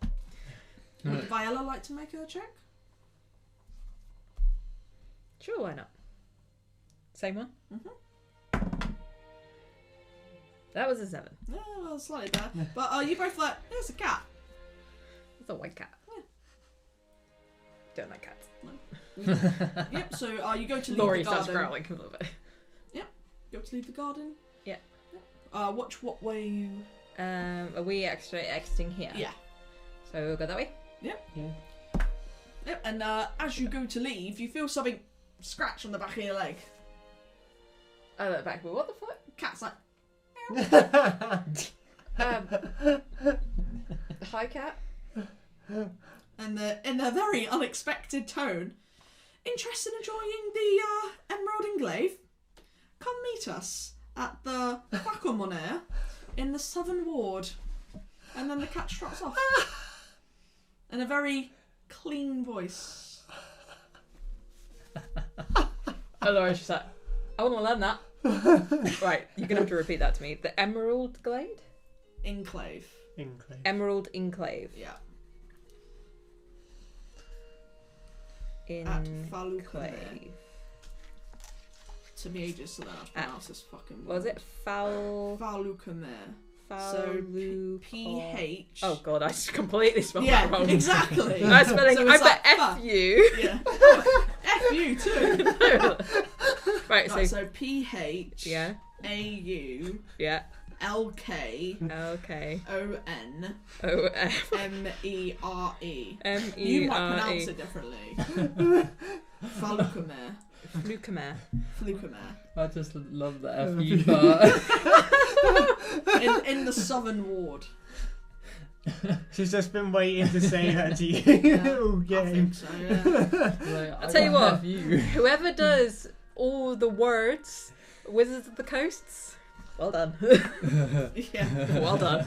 Would Viella like to make a check? Sure, why not? Same one? Mhm. That was a 7. Yeah, well, slightly better. But you both like, there's a cat. It's a white cat. Yeah. Don't like cats. Yep, so you go to leave Laurie the starts garden. growling a little bit. Go to leave the garden? Yeah. Watch what way you... Are we exiting here? Yeah. So we'll go that way? Yep, and as you go to leave, you feel something scratch on the back of your leg. I look back, but what the fuck? Cat's like, Hi, cat. and in a very unexpected tone, interested in enjoying the Emerald Englave? Come meet us at the Quackomonair in the Southern Ward. And then the cat struts off. In a very clean voice. Oh, Laura's just like, I want to learn that. Right, you're going to have to repeat that to me. The Emerald Glade? Enclave. Enclave. Emerald Enclave. Yeah. Enclave. Falucanair. To me ages to learn how to pronounce this fucking word. Was it Falucanair. So PH. Oh god, I just completely spelled Yeah, that wrong. exactly. I was spelling. So I it's bet like F-U. Yeah. F you too. Right, Right, so so PH. yeah, AU. yeah. LK. Okay. ON. O-F. MERE. M-E-R-E. You might pronounce it differently. Falucanair. Flucamere. Falucanair. I just love the FU part. In the Southern Ward. She's just been waiting to say that to you. All I game. think so, yeah. Like, I'll tell you what. FU. Whoever does all the words, Wizards of the Coasts, Well done. Yeah. Well done.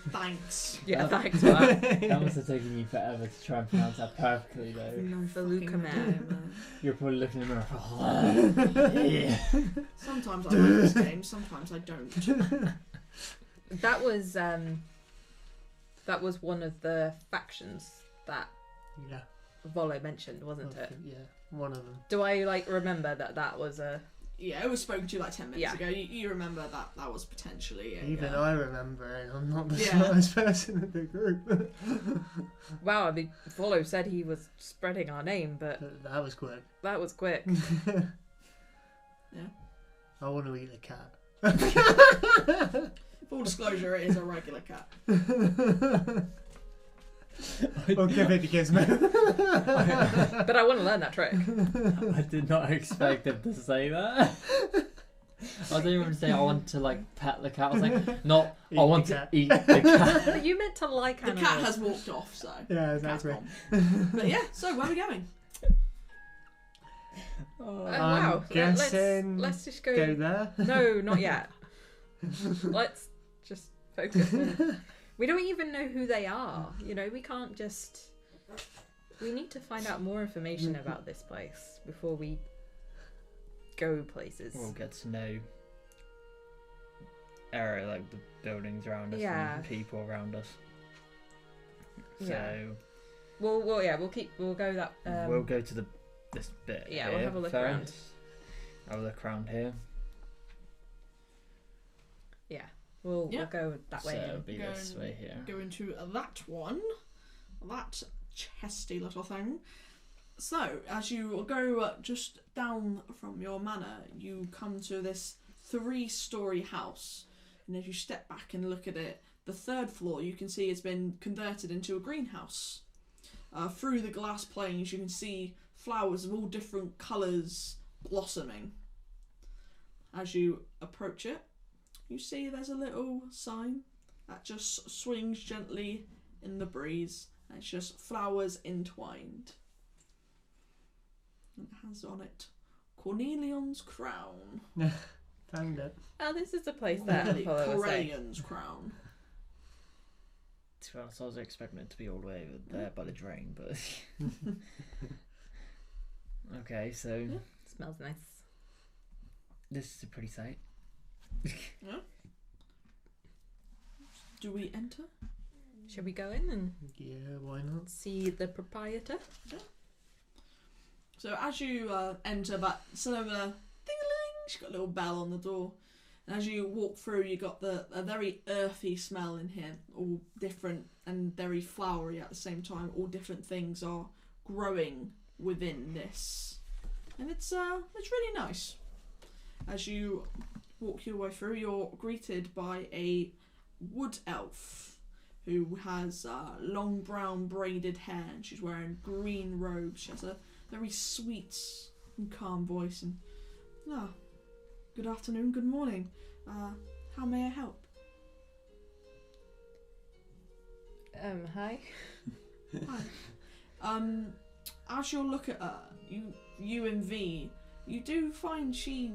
Thanks. Yeah, thanks for that. That must have taken you forever to try and pronounce that perfectly, though. No Feluca fucking man. idea, man. You're probably looking in the mirror. Yeah. Sometimes I like this game, sometimes I don't. That was one of the factions that Yeah. Volo mentioned, wasn't it? Yeah, one of them. Do I remember that was a? Yeah, it was spoken to like 10 minutes Yeah. ago. You remember that was potentially Even I remember, and I'm not the Yeah. smartest person in the group. Wow, I mean, Volo said he was spreading our name, but That was quick. that was quick. Yeah. I want to eat the cat. Full disclosure, it is a regular cat. Or give it to Gizmo. But I want to learn that trick. I did not expect him to say that. I didn't even say I want to like pet the cat. I was like, not Eat I want the to cat. eat the cat. But you meant to like The animals. cat has walked off, so Yeah, cat's exactly. gone. But yeah, so where are we going? Wow. guessing Let's just Go there. No, not yet. Let's just focus. We don't even know who they are. You know, we can't just. We need to find out more information about this place before we go places. We'll get to know area, like the buildings around us Yeah. and people around us. So Yeah. We'll go that. we'll go to this bit. Yeah, here we'll have a look first. around. Have a look around here. We'll Yeah. go that way. So and- it'll be this Go- way here. Go into that one. That chesty little thing. So, as you go just down from your manor, you come to this 3-story house. And as you step back and look at it, the 3rd floor you can see has been converted into a greenhouse. Through the glass panes you can see flowers of all different colours blossoming. As you approach it, you see there's a little sign that just swings gently in the breeze. And it's just flowers entwined. It has on it Cornelion's crown. Found it. Oh, this is the place that Apollo was saying. Cornelion's crown. To be honest, I was expecting it to be all the way over there by the drain, but okay. So Yeah. Smells nice. this is a pretty sight. Do we enter? Shall we go in and Yeah, why not? see the proprietor? So as you enter that silver ding-a-ling, she's got a little bell on the door. And as you walk through, you got a very earthy smell in here, all different and very flowery at the same time. All different things are growing within this, and it's really nice. As you walk your way through, you're greeted by a wood elf who has long brown braided hair, and she's wearing green robes. She has a very sweet and calm voice, and good afternoon, good morning. How may I help? Hi. Hi. As you look at her, you and V, you do find she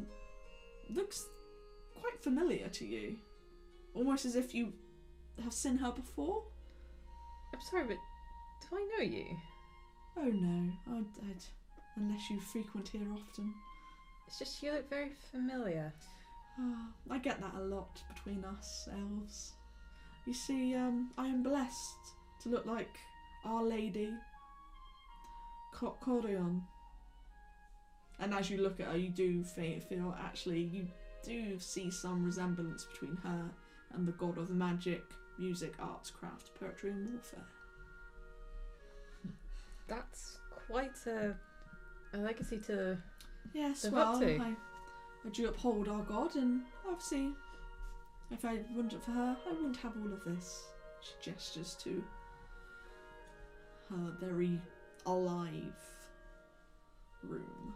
looks quite familiar to you, almost as if you have seen her before. I'm sorry, but do I know you? Oh no, I'd unless you frequent here often. It's just you look very familiar. I get that a lot between us elves. You see, I am blessed to look like Our Lady Corion. And as you look at her, you do feel actually, you do see some resemblance between her and the god of magic, music, arts, crafts, poetry and warfare. That's quite a legacy to. Yes, Live well, up to. I do uphold our god, and obviously, if I wasn't for her, I wouldn't have all of this. She gestures to her very alive room.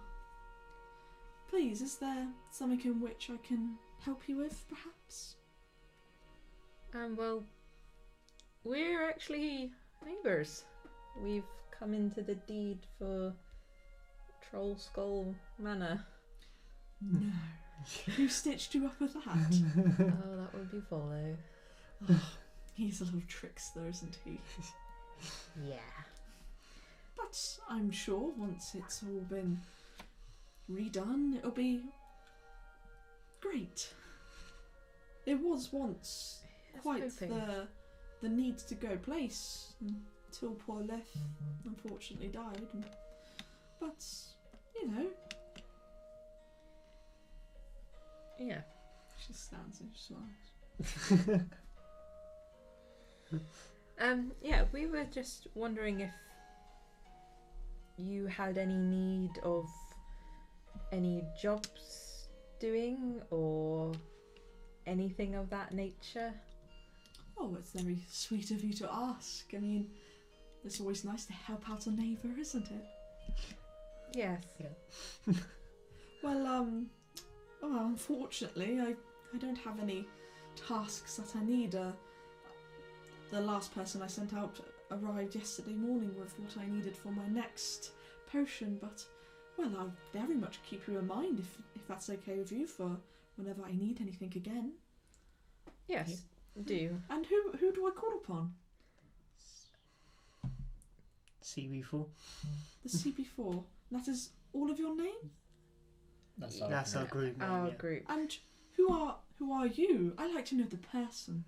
Please, is there something in which I can help you with, perhaps? Well, we're actually neighbours. We've come into the deed for Troll Skull Manor. No. Who stitched you up with that? Oh, that would be Volo. He's a little trickster, isn't he? Yeah. But I'm sure once it's all been redone, it'll be great. It was once quite the need to go place until poor Lef unfortunately died. But, you know. Yeah. She stands and smiles. Yeah, we were just wondering if you had any need of any jobs doing or anything of that nature. Oh, it's very sweet of you to ask. I mean, it's always nice to help out a neighbour, isn't it? Yes. Yeah. Well, unfortunately, I don't have any tasks that I need. The last person I sent out arrived yesterday morning with what I needed for my next potion, but, well, I'll very much keep you in mind if that's okay with you for whenever I need anything again. Yes, do. And who do I call upon? CB4. The CB4. That is all of your name? That's That's our group name. Our Yeah. group. And who are you? I like to know the person.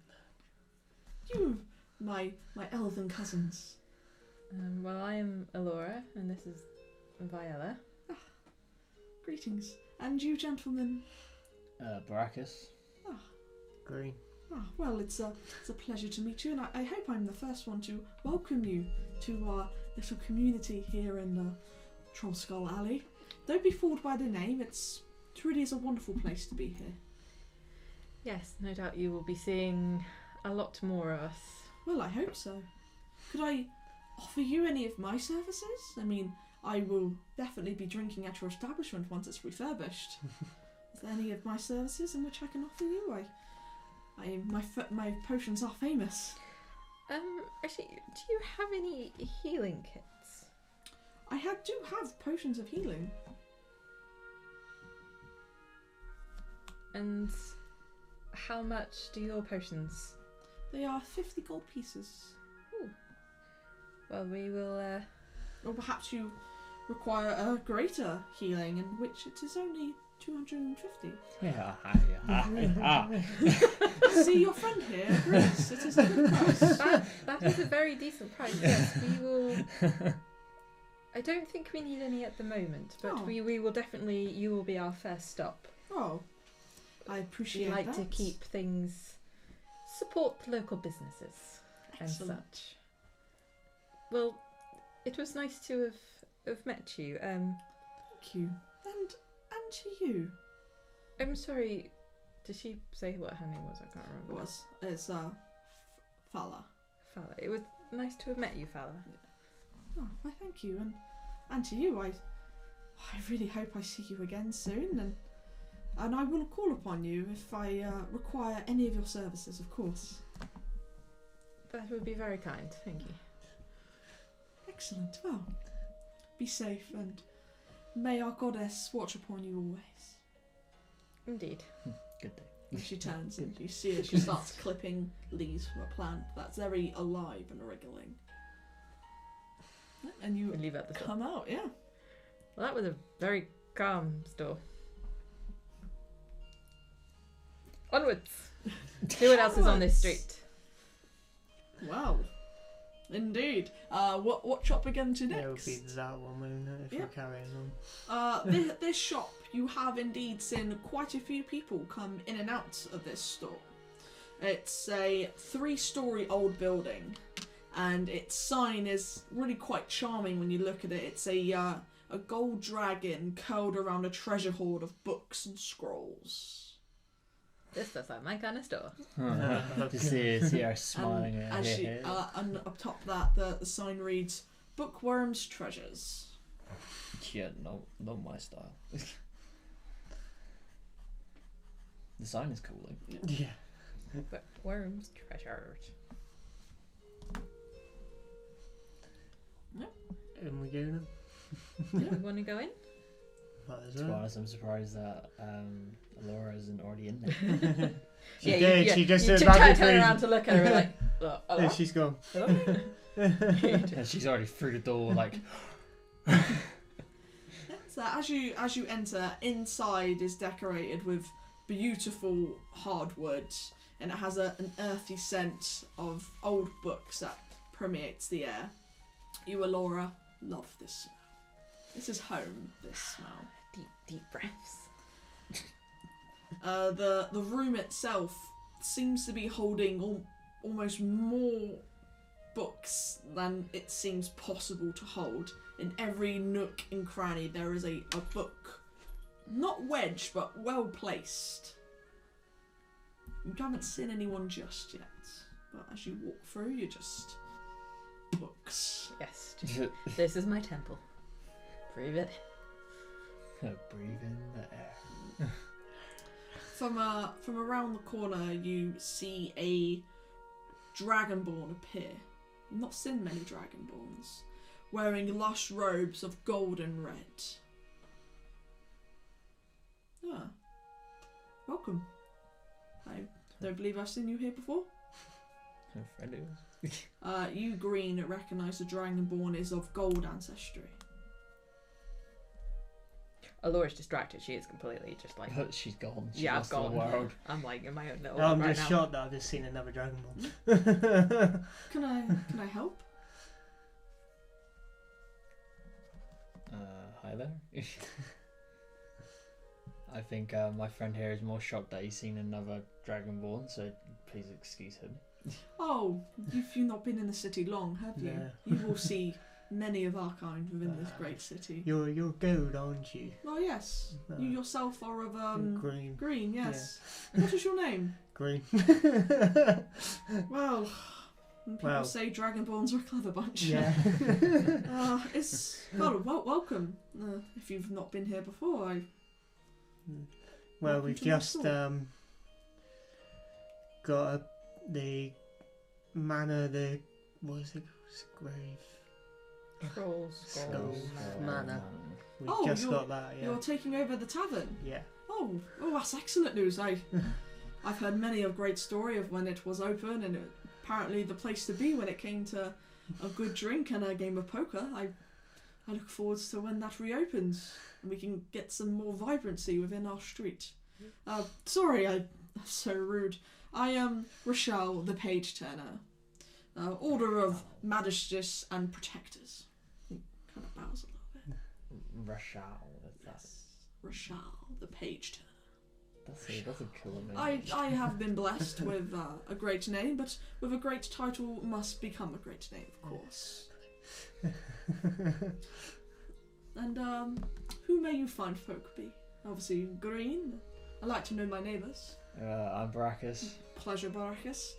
You, my elven cousins. Well, I am Alora, and this is Viella. Greetings. And you, gentlemen? Barakus. Green. Well, it's a pleasure to meet you, and I hope I'm the first one to welcome you to our little community here in Troll Skull Alley. Don't be fooled by the name. It really is a wonderful place to be here. Yes, no doubt you will be seeing a lot more of us. Well, I hope so. Could I offer you any of my services? I mean, I will definitely be drinking at your establishment once it's refurbished. Is there any of my services in which I can offer you? My potions are famous. Actually, do you have any healing kits? I do have potions of healing. And how much do your potions? They are 50 gold pieces. Well, we will, Or perhaps you require a greater healing, in which it is only 250. Yeah. See, your friend here agrees. It is a good price. that is a very decent price, yes. We will... I don't think we need any at the moment, but Oh. we will definitely... You will be our first stop. Oh, I appreciate We like that. to keep things... Support local businesses Excellent. and such. Well, it was nice to have met you. Thank you. And to you. I'm sorry, did she say what her name was? I can't remember. It's Fala. Fala. It was nice to have met you, Fala. Oh, why thank you. And to you, I really hope I see you again soon, and I will call upon you if I require any of your services, of course. That would be very kind, thank you. Excellent. Well, be safe, and may our goddess watch upon you always. Indeed. Good day. And she turns and you see her, she starts clipping leaves from a plant that's very alive and wriggling. And you We'll leave it at the store. come out, yeah. Well, that was a very calm store. Onwards! See what else is on this street. Wow. Indeed. What shop we going to Yeah, it would next? be that one, wouldn't it, if Yeah. we're carrying on. This shop, you have indeed seen quite a few people come in and out of this store. It's a 3-story old building, and its sign is really quite charming when you look at it. It's a gold dragon curled around a treasure hoard of books and scrolls. This looks like my kind of store. To see her smiling And at as she, it. and up top of that, the sign reads, "Bookworm's Treasures." Yeah, not my style. The sign is cool though. Yeah. But worms, treasures. And we go then. You want to go in? Might as To be well. honest, I'm surprised that Laura isn't already in there. She did. She just you did turn around to look at her and like, hello? and she's gone. And she's already through the door, like. So as you enter, inside is decorated with beautiful hardwood, and it has an earthy scent of old books that permeates the air. You, Alora, love this smell. This is home, this smell. Deep breaths. The room itself seems to be holding almost more books than it seems possible to hold. In every nook and cranny there is a book. Not wedged, but well placed. You haven't seen anyone just yet, but as you walk through, you're just books. Yes. This is my temple. Breathe it. Breathe in the air. From around the corner, you see a dragonborn appear. You've not seen many dragonborns, wearing lush robes of gold and red. Ah, welcome. I don't believe I've seen you here before. You, Green, recognise the dragonborn is of gold ancestry. Alora's distracted. She is completely just like. She's gone. She's Yeah, I've lost in gone. the world. I'm like in my own little. I'm right just now. shocked that I've just seen another Dragon Ball. Can I help? Hi there. I think my friend here is more shocked that he's seen another Dragonborn, so please excuse him. Oh, you've not been in the city long, have you? Yeah. You will see many of our kind within this great city. You're gold, aren't you? Oh yes, you yourself are of Green. green. Yes. What is your name? Green. Well, people Well. say dragonborns are a clever bunch. Yeah. It's welcome. If you've not been here before, Well, Welcome we've to my just store. got the manor, what is it? Grave. Scrolls. Manor. We've Oh, just you're- got that. Yeah. you're taking over the tavern. Yeah. Oh, that's excellent news. I've heard many a great story of when it was open, and apparently the place to be when it came to a good drink and a game of poker. I look forward to when that reopens and we can get some more vibrancy within our street. Sorry, I'm so rude. I am Rochelle, the Page Turner, Order of Magisters and Protectors. He kind of bows a little bit. Rashal. Rochelle, the Page Turner. That's a cool name. I have been blessed with a great name, but with a great title must become a great name, of course. And who may you find folk be? Obviously, Green. I like to know my neighbours. I'm Barakus. Pleasure, Barakus.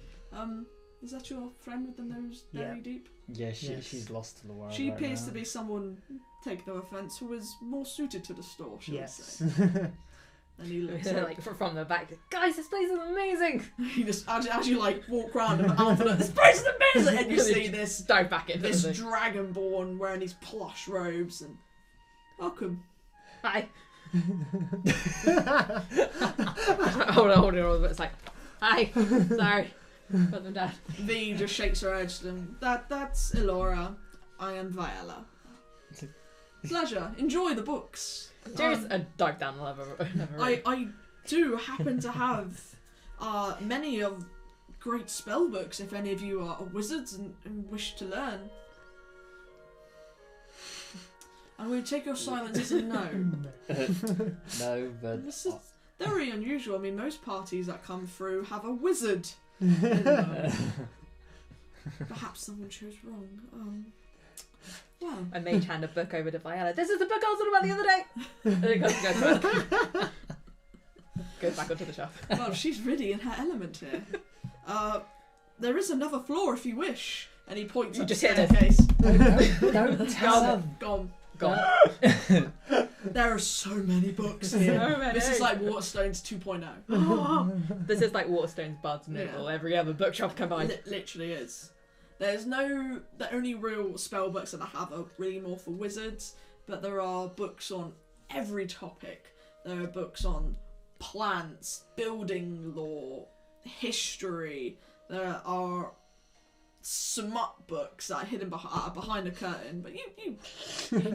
Is that your friend with the nose very Yeah. deep? Yeah, Yes. she's lost to the world. She right appears now. to be someone, take no offence, who is more suited to the store, shall we Yes. say. And he looks up. like from the back. Guys, this place is amazing. You just, as you like walk around and confident, this place is amazing, and you see this Dive back into this the dragonborn wearing these plush robes and welcome. Hi. hold on. It's like, hi. Sorry. Put them down. V just shakes her head and that's Elora. I am Viola. Pleasure. Enjoy the books. There's a dive down the level. I do happen to have many of great spell books if any of you are wizards and wish to learn. I'm going to take your silence as a no. No, but This is very unusual. I mean, most parties that come through have a wizard in them. Perhaps someone chose wrong. Well, I mage hand a book over to Viola. This is the book I was on about the other day. And it goes back. Goes back onto the shelf. well, she's really in her element here. There is another floor if you wish. And he points You up just the hit it. staircase. don't tell them. Gone. Gone. There are so many books here. So many. This is like Waterstones 2.0. This is like Waterstone's Bards Noble. Yeah. Every other bookshop combined. Literally is. The only real spell books that I have are really more for wizards, but there are books on every topic. There are books on plants, building lore, history. There are smut books that are hidden behind a curtain, but you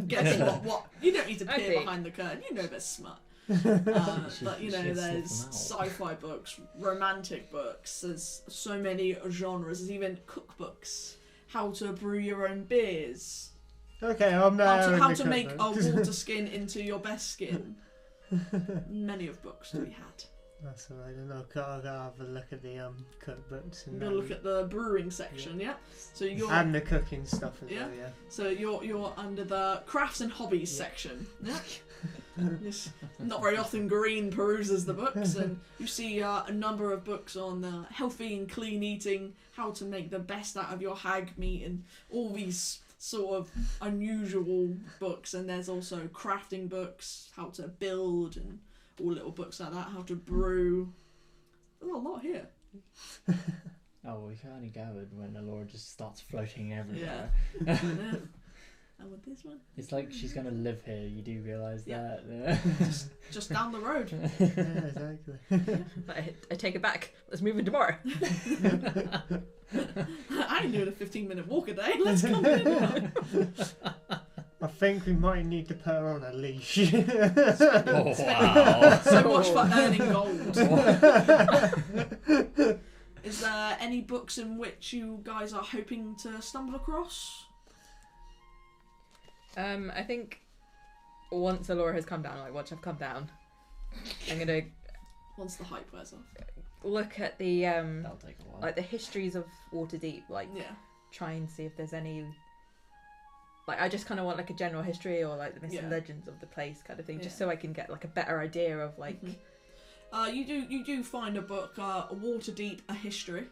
guess what you don't need to peer behind the curtain. You know there's smut. But you know, there's sci-fi books, romantic books. There's so many genres. There's even cookbooks. How to brew your own beers. Okay, I'm how to make a water skin into your best skin. Many of books to be had. That's alright, then I'll have a look at the cookbooks and look at the brewing section, yeah. So you're and the cooking stuff as well, yeah. So you're under the crafts and hobbies section, yeah. Yes. Not very often Green peruses the books, and you see a number of books on healthy and clean eating, how to make the best out of your hag meat, and all these sort of unusual books. And there's also crafting books, how to build, and all little books like that, how to brew. There's a lot here. Oh, we can only gathered when the lore just starts floating everywhere. Yeah. And with this one, it's like she's gonna live here. You do realise that? just down the road. Yeah, exactly. I take it back. Let's move in tomorrow. I ain't doing a 15-minute walk a day. Let's come in now. I think we might need to put her on a leash. Oh, wow. So much for earning gold. Is there any books in which you guys are hoping to stumble across? I think once Alora has come down, like once I've come down, I'm gonna once the hype wears off, look at the That'll take a while. like the histories of Waterdeep, like try and see if there's any. Like I just kind of want like a general history or like the myths and legends of the place kind of thing, just so I can get like a better idea of like. You do find a book, Waterdeep, a history.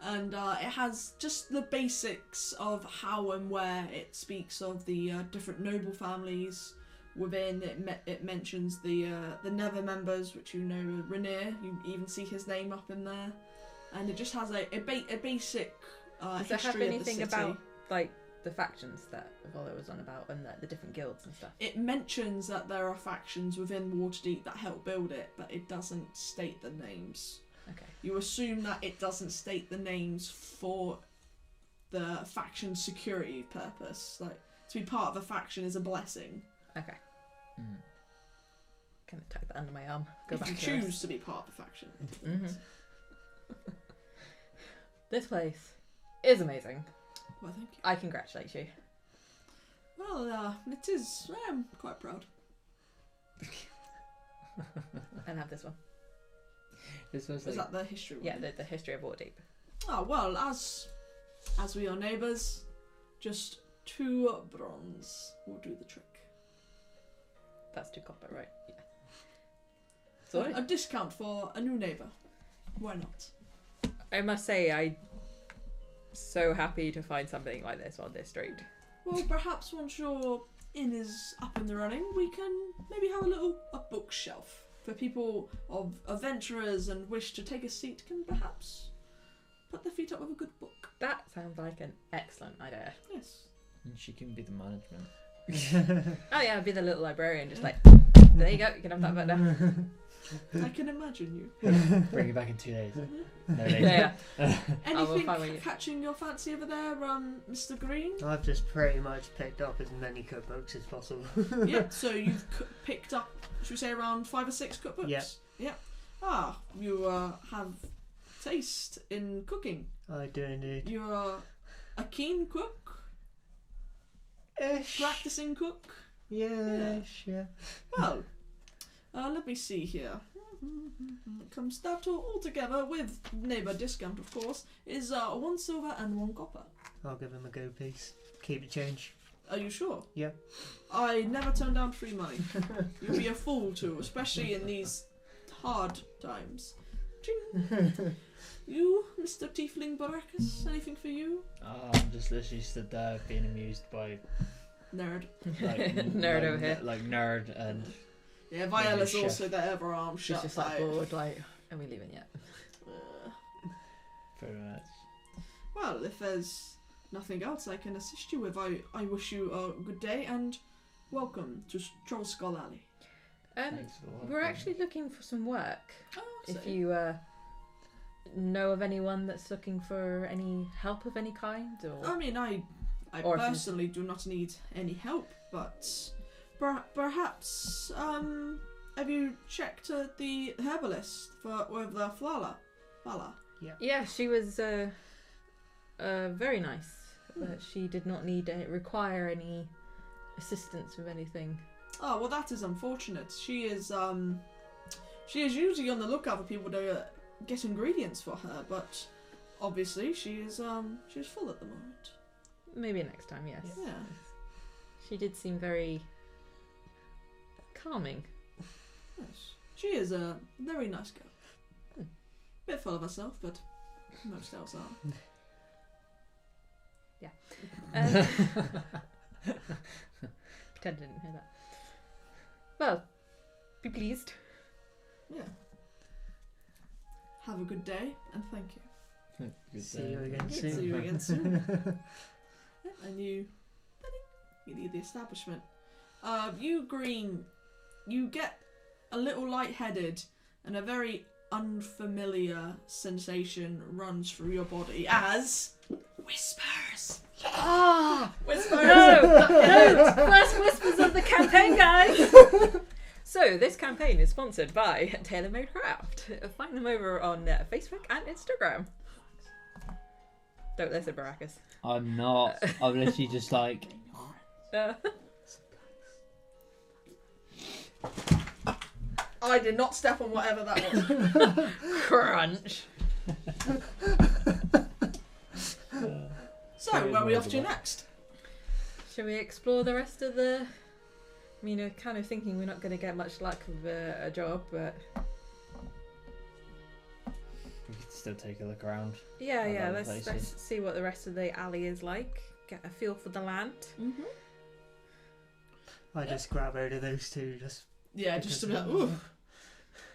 And it has just the basics of how and where it speaks of the different noble families within. It mentions the Nether members, which you know are Rainier. You even see his name up in there, and it just has a basic Does history it have of anything the city. about like the factions that Volo was on about and the different guilds and stuff? It mentions that there are factions within Waterdeep that help build it, but it doesn't state the names. Okay. You assume that it doesn't state the names for the faction security purpose. Like, to be part of a faction is a blessing. Okay. Can I tuck that under my arm? Go if back you to choose this. to be part of a faction. This place is amazing. Well, thank you. I congratulate you. Well, it is. I am quite proud. And have this one. This was Is that the history one? Yeah, the history of Waterdeep. Oh, well, as we are neighbours, just 2 bronze will do the trick. That's 2 copper, right? Yeah. Sorry. A discount for a new neighbour. Why not? I must say, I'm so happy to find something like this on this street. Well, perhaps once your inn is up and running, we can maybe have a bookshelf for people of adventurers and wish to take a seat can perhaps put their feet up with a good book. That sounds like an excellent idea. Yes. And she can be the management. Oh yeah, I'll be the little librarian, just like, there you go, you can have that back now. I can imagine you. Bring it back in 2 days. No later. Yeah. Anything catching your fancy over there, Mr. Green? I've just pretty much picked up as many cookbooks as possible. Yeah, so you've picked up, should we say, around 5 or 6 cookbooks? Yeah. Yeah. Ah, you have taste in cooking. I do indeed. You're a keen cook? Ish. Practicing cook? Yeah. Well, let me see here. Comes that all together with neighbour discount, of course, is 1 silver and 1 copper. I'll give him a go piece. Keep the change. Are you sure? Yeah. I never turn down free money. You'd be a fool to, especially in these hard times. Ching. You, Mr. Tiefling Barakus, anything for you? I'm just literally stood there being amused by Nerd. like, Nerd over here. Like nerd and Yeah, Viola's chef. also there, her arm She's shut. just like bored, like, are we leaving yet? pretty much. Well, if there's nothing else I can assist you with, I wish you a good day and welcome to Troll Skull Alley. Thanks for the work, We're man. actually looking for some work. Oh, If you know of anyone that's looking for any help of any kind, or I mean, I Or if you- personally do not need any help, but perhaps have you checked the herbalist with the Fala? yeah, she was very nice, but she did not require any assistance with anything. Oh well, that is unfortunate. She is usually on the lookout for people to get ingredients for her, but obviously she's full at the moment. Maybe next time, yes. Yeah. She did seem very calming. Yes. She is a very nice girl. Bit full of herself, but most else are. Pretend I didn't hear that. Well, be pleased. Yeah. Have a good day, and thank you. Good See day. you again See soon. you again soon. And you leave the establishment. You Green, you get a little lightheaded, and a very unfamiliar sensation runs through your body as whispers. Ah! Whispers. No! First whispers of the campaign, guys! So, this campaign is sponsored by Taylor Made Craft. Find them over on Facebook and Instagram. Don't listen, Barakus. I'm not. I'm literally just like. I did not step on whatever that was. Crunch. So, where are we off to next? Shall we explore the rest of the... I mean, I'm kind of thinking we're not going to get much luck with a job, but... We could still take a look around. Yeah, I yeah, love let's places. see what the rest of the alley is like. Get a feel for the land. Mm-hmm. I just grab out of those two. Just Yeah, just a bit. Because- Ooh.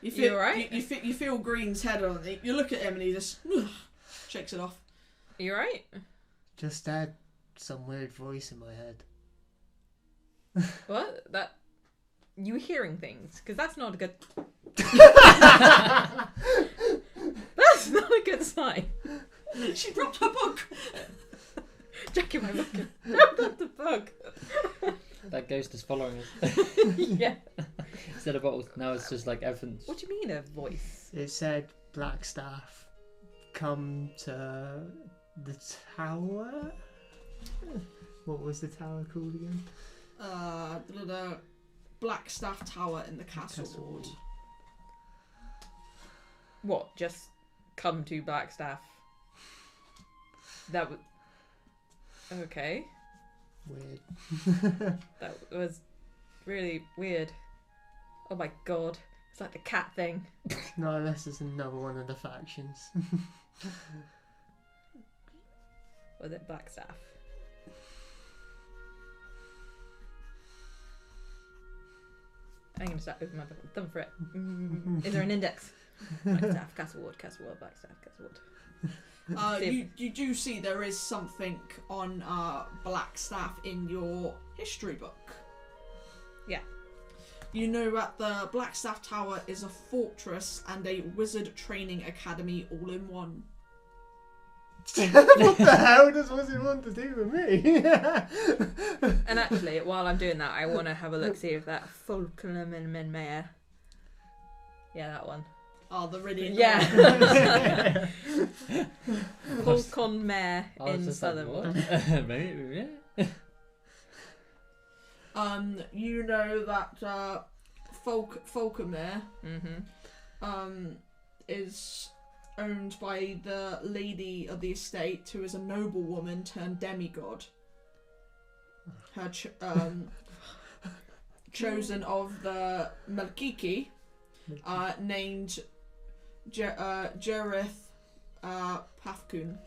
You feel You alright? You feel Green's head on it. You look at him and he just shakes it off. Are you alright? just had some weird voice in my head. What? That... You hearing things? Because that's not a good... That's not a good sign. She dropped her book. Jackie, my book. Not the book. That ghost is following us. Yeah. Instead of bottles, now it's just like everything's. What do you mean a voice? It said Blackstaff, come to the tower. What was the tower called again? The Blackstaff Tower in the Castle Ward. What? Just come to Blackstaff? That was... Okay. Weird. That was really weird. Oh my god. It's like the cat thing. Not unless it's another one of the factions. Was it Blackstaff? I'm going to start opening my book. Thumb for it. Is there an index? Blackstaff, Castlewood, Castlewood, Blackstaff, Castlewood. You do see there is something on Blackstaff in your history book. Yeah. You know that the Blackstaff Tower is a fortress and a wizard training academy all in one. What the hell does Wizard want to do with me? And actually, while I'm doing that, I want to have a look, see if that Folkman Mayor. Yeah, that one. Oh, the really Yeah. Falcon Mare I was in just like, Southernwood. what? Maybe, yeah. You know that Falcomer Mm-hmm. is owned by the lady of the estate, who is a noblewoman turned demigod. Her chosen of the Melkiki, named Jareth Pafkun.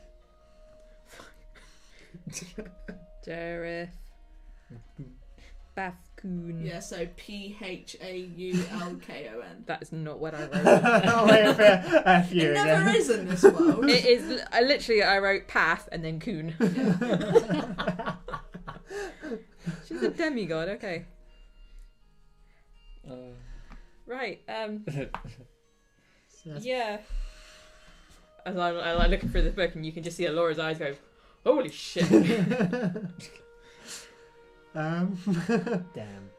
Jareth Bafkoon. Yeah, so Phaulkon. That is not what I wrote. Oh, wait, F you It never again. is in this world. It is. I wrote Path and then Coon. She's a demigod. Okay. Right. So Yeah. As I'm looking through the book, and you can just see Laura's eyes go, "Holy shit!" Damn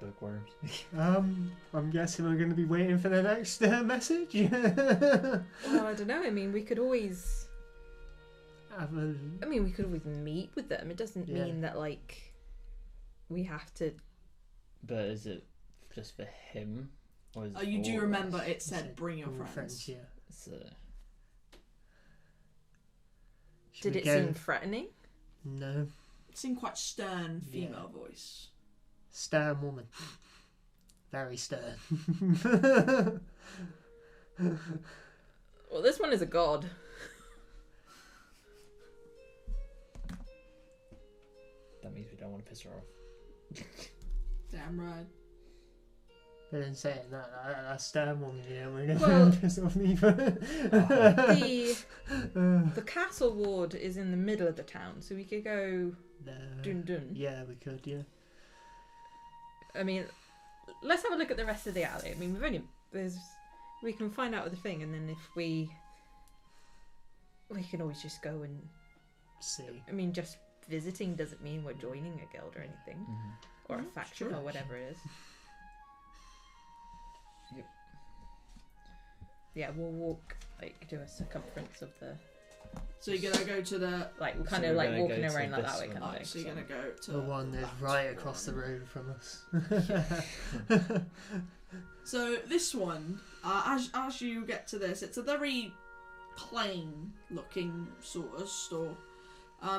bookworms. I'm guessing we're going to be waiting for the next message. Well, I don't know. I mean, we could always. We could always meet with them. It doesn't Yeah. mean that like we have to. But is it just for him? Or is it You for do all remember of us? it said bring your All friends. yeah. So, Should Did we it go? seem threatening? No. It seemed quite stern female voice. Stern woman. Very stern. Well, this one is a god. that means we don't want to piss her off. Damn right. They didn't say it that stern woman, we're going Well- to piss off neither. The castle ward is in the middle of the town, so we could go dun dun. Yeah, we could, yeah. I mean, let's have a look at the rest of the alley. I mean, we can find out the thing, and then if we can always just go and. See. I mean, just visiting doesn't mean we're joining a guild or anything, or a Yeah, faction true. or whatever it is. Yep. Yeah, we'll walk do a circumference of the So you're gonna go to the. we're kind So of we're like gonna walking go to around like this that way one. kind of Oh, thing. so you're gonna go to The one that's that right across the one. road from us. So this one, as you get to this, it's a very plain looking sort of store.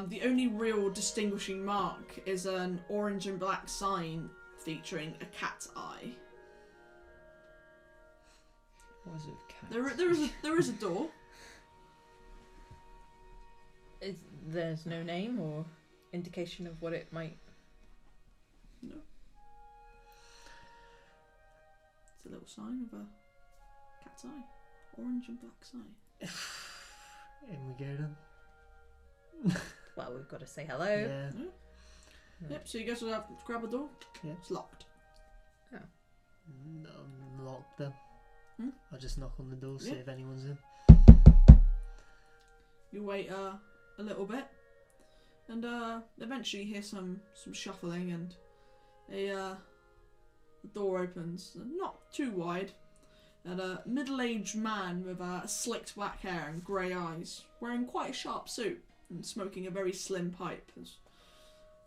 The only real distinguishing mark is an orange and black sign featuring a cat's eye. What is it with cats? There is a door. There's no name or indication of what it might. No. It's a little sign of a cat's eye, orange and black sign. In we go then. Well, we've got to say hello. Yeah. Yep. So you guys will have to grab a door. Yeah. It's locked. Unlock them. I'll just knock on the door, see Yeah. if anyone's in. You wait a little bit, and eventually you hear some shuffling, and the door opens, not too wide, and a middle-aged man with slicked black hair and grey eyes, wearing quite a sharp suit and smoking a very slim pipe, has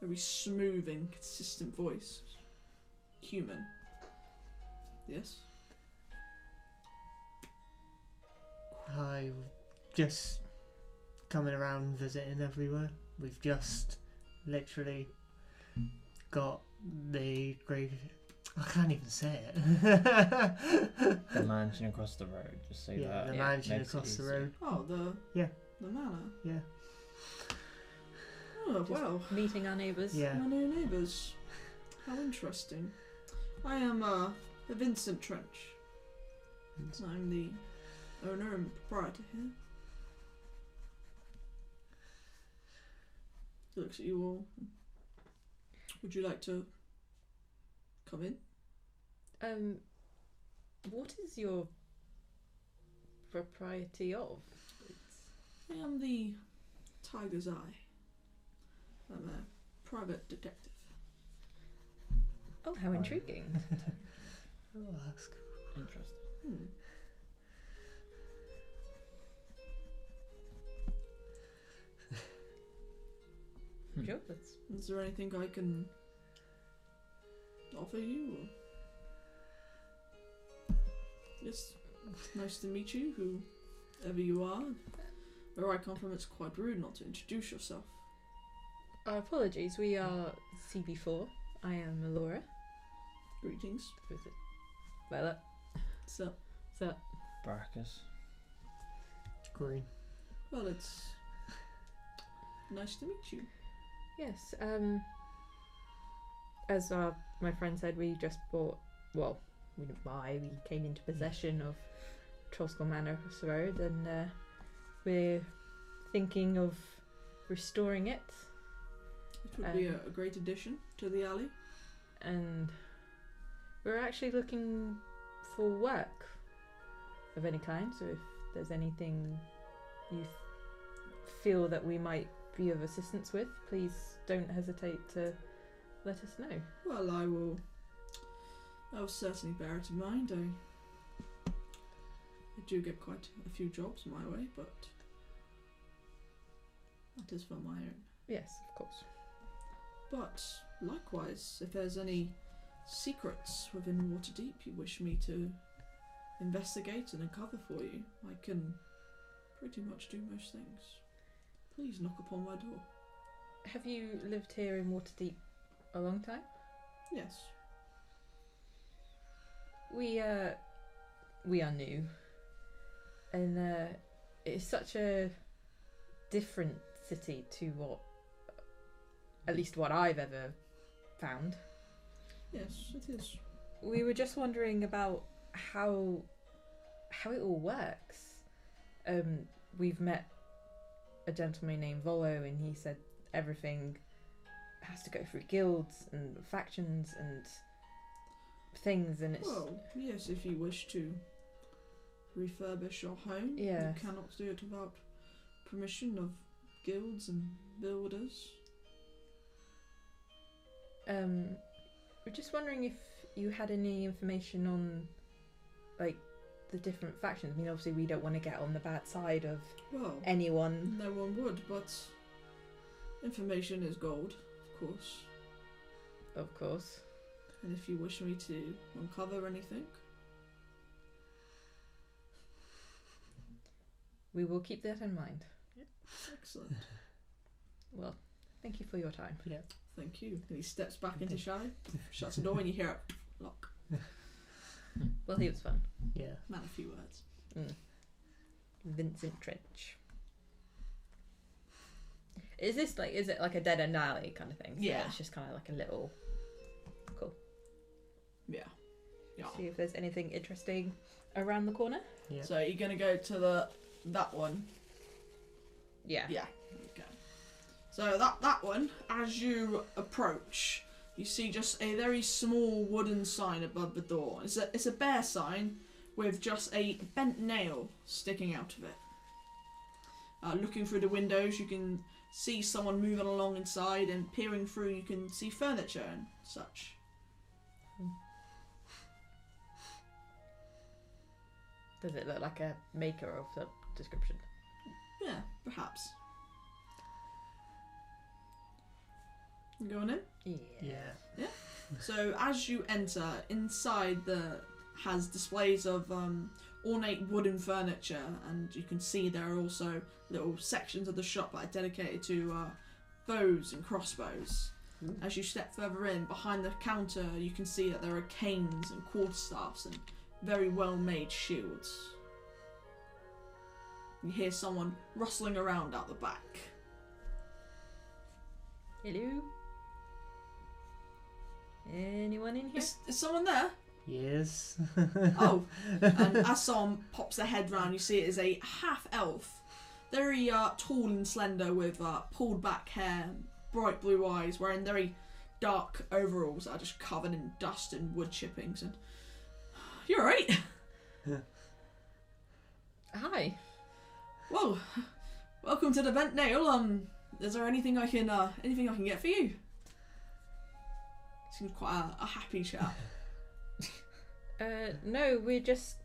a very smooth and consistent voice. Human. Yes. Hi, just coming around visiting everywhere. We've just literally got the great. I can't even say it. The mansion across the road, just say Yeah, that. the Yeah. mansion Makes it across the easier. road. Oh, the manor. Yeah. Oh well. Meeting our neighbours. Yeah. My new neighbours. How interesting. I am Vincent Trench. I'm the owner and proprietor here. He looks at you all. Would you like to come in? What is your propriety of? I am the Tiger's Eye. I'm a private detective. Oh, how intriguing. Oh, that's cool. Interesting. Hmm. Sure, that's Is there anything I can offer you? Or... Yes, nice to meet you, whoever you are. Where I come from, it's quite rude not to introduce yourself. our apologies. We are CB4. I am Laura. Greetings. Who is it? Violet. So, Barakus. Green. well, it's nice to meet you. Yes. As my friend said, we just bought. Well, we didn't buy. We came into possession of Trollskull Manor across the road, and we're thinking of restoring it. It would be a great addition to the alley. And we're actually looking for work of any kind. So if there's anything you feel that we might be of assistance with, please don't hesitate to let us know. Well, I'll certainly bear it in mind. I do get quite a few jobs my way, but that is for my own. Yes, of course. But likewise, if there's any secrets within Waterdeep you wish me to investigate and uncover for you, I can pretty much do most things. Please knock upon my door. Have you lived here in Waterdeep a long time? Yes. We are new, and it's such a different city to at least what I've ever found. Yes, it is. We were just wondering about how it all works. We've met a gentleman named Volo, and he said everything has to go through guilds and factions and things, and it's... Well, yes, if you wish to refurbish your home, Yes. you cannot do it without permission of guilds and builders. We're just wondering if you had any information on, like, the different factions. I mean, obviously we don't want to get on the bad side of Well, anyone. no one would, but information is gold, of course. Of course. And if you wish me to uncover anything, We will keep that in mind. excellent. Well, thank you for your time. Yeah. Thank you. And he steps back into shadow, shuts the door, and you hear it lock. Well, he was fun. Yeah. Man, a few words. Vincent Trench. Is it like a dead end alley kind of thing? So Yeah. It's just kind of like a little... Cool. Yeah. Yeah. See if there's anything interesting around the corner. Yeah. So you're gonna go to that one. Yeah. Yeah. Okay. So that one, as you approach, you see just a very small wooden sign above the door. It's a bare sign with just a bent nail sticking out of it. Looking through the windows, you can see someone moving along inside, and peering through, you can see furniture and such. Does it look like a maker of the description? Yeah, perhaps. Going in? Yeah. So as you enter, inside has displays of ornate wooden furniture, and you can see there are also little sections of the shop that are dedicated to bows and crossbows. Ooh. As you step further in, behind the counter, you can see that there are canes and quarterstaffs and very well-made shields. You hear someone rustling around out the back. Hello? Anyone in here? Is someone there? Yes. Oh, and as someone pops their head round, you see it is a half-elf. Very tall and slender with pulled back hair, bright blue eyes, wearing very dark overalls that are just covered in dust and wood chippings. And you're alright. Hi. Well, welcome to the Bent Nail. Is there anything I can get for you? Seems quite a happy chap. No, we're just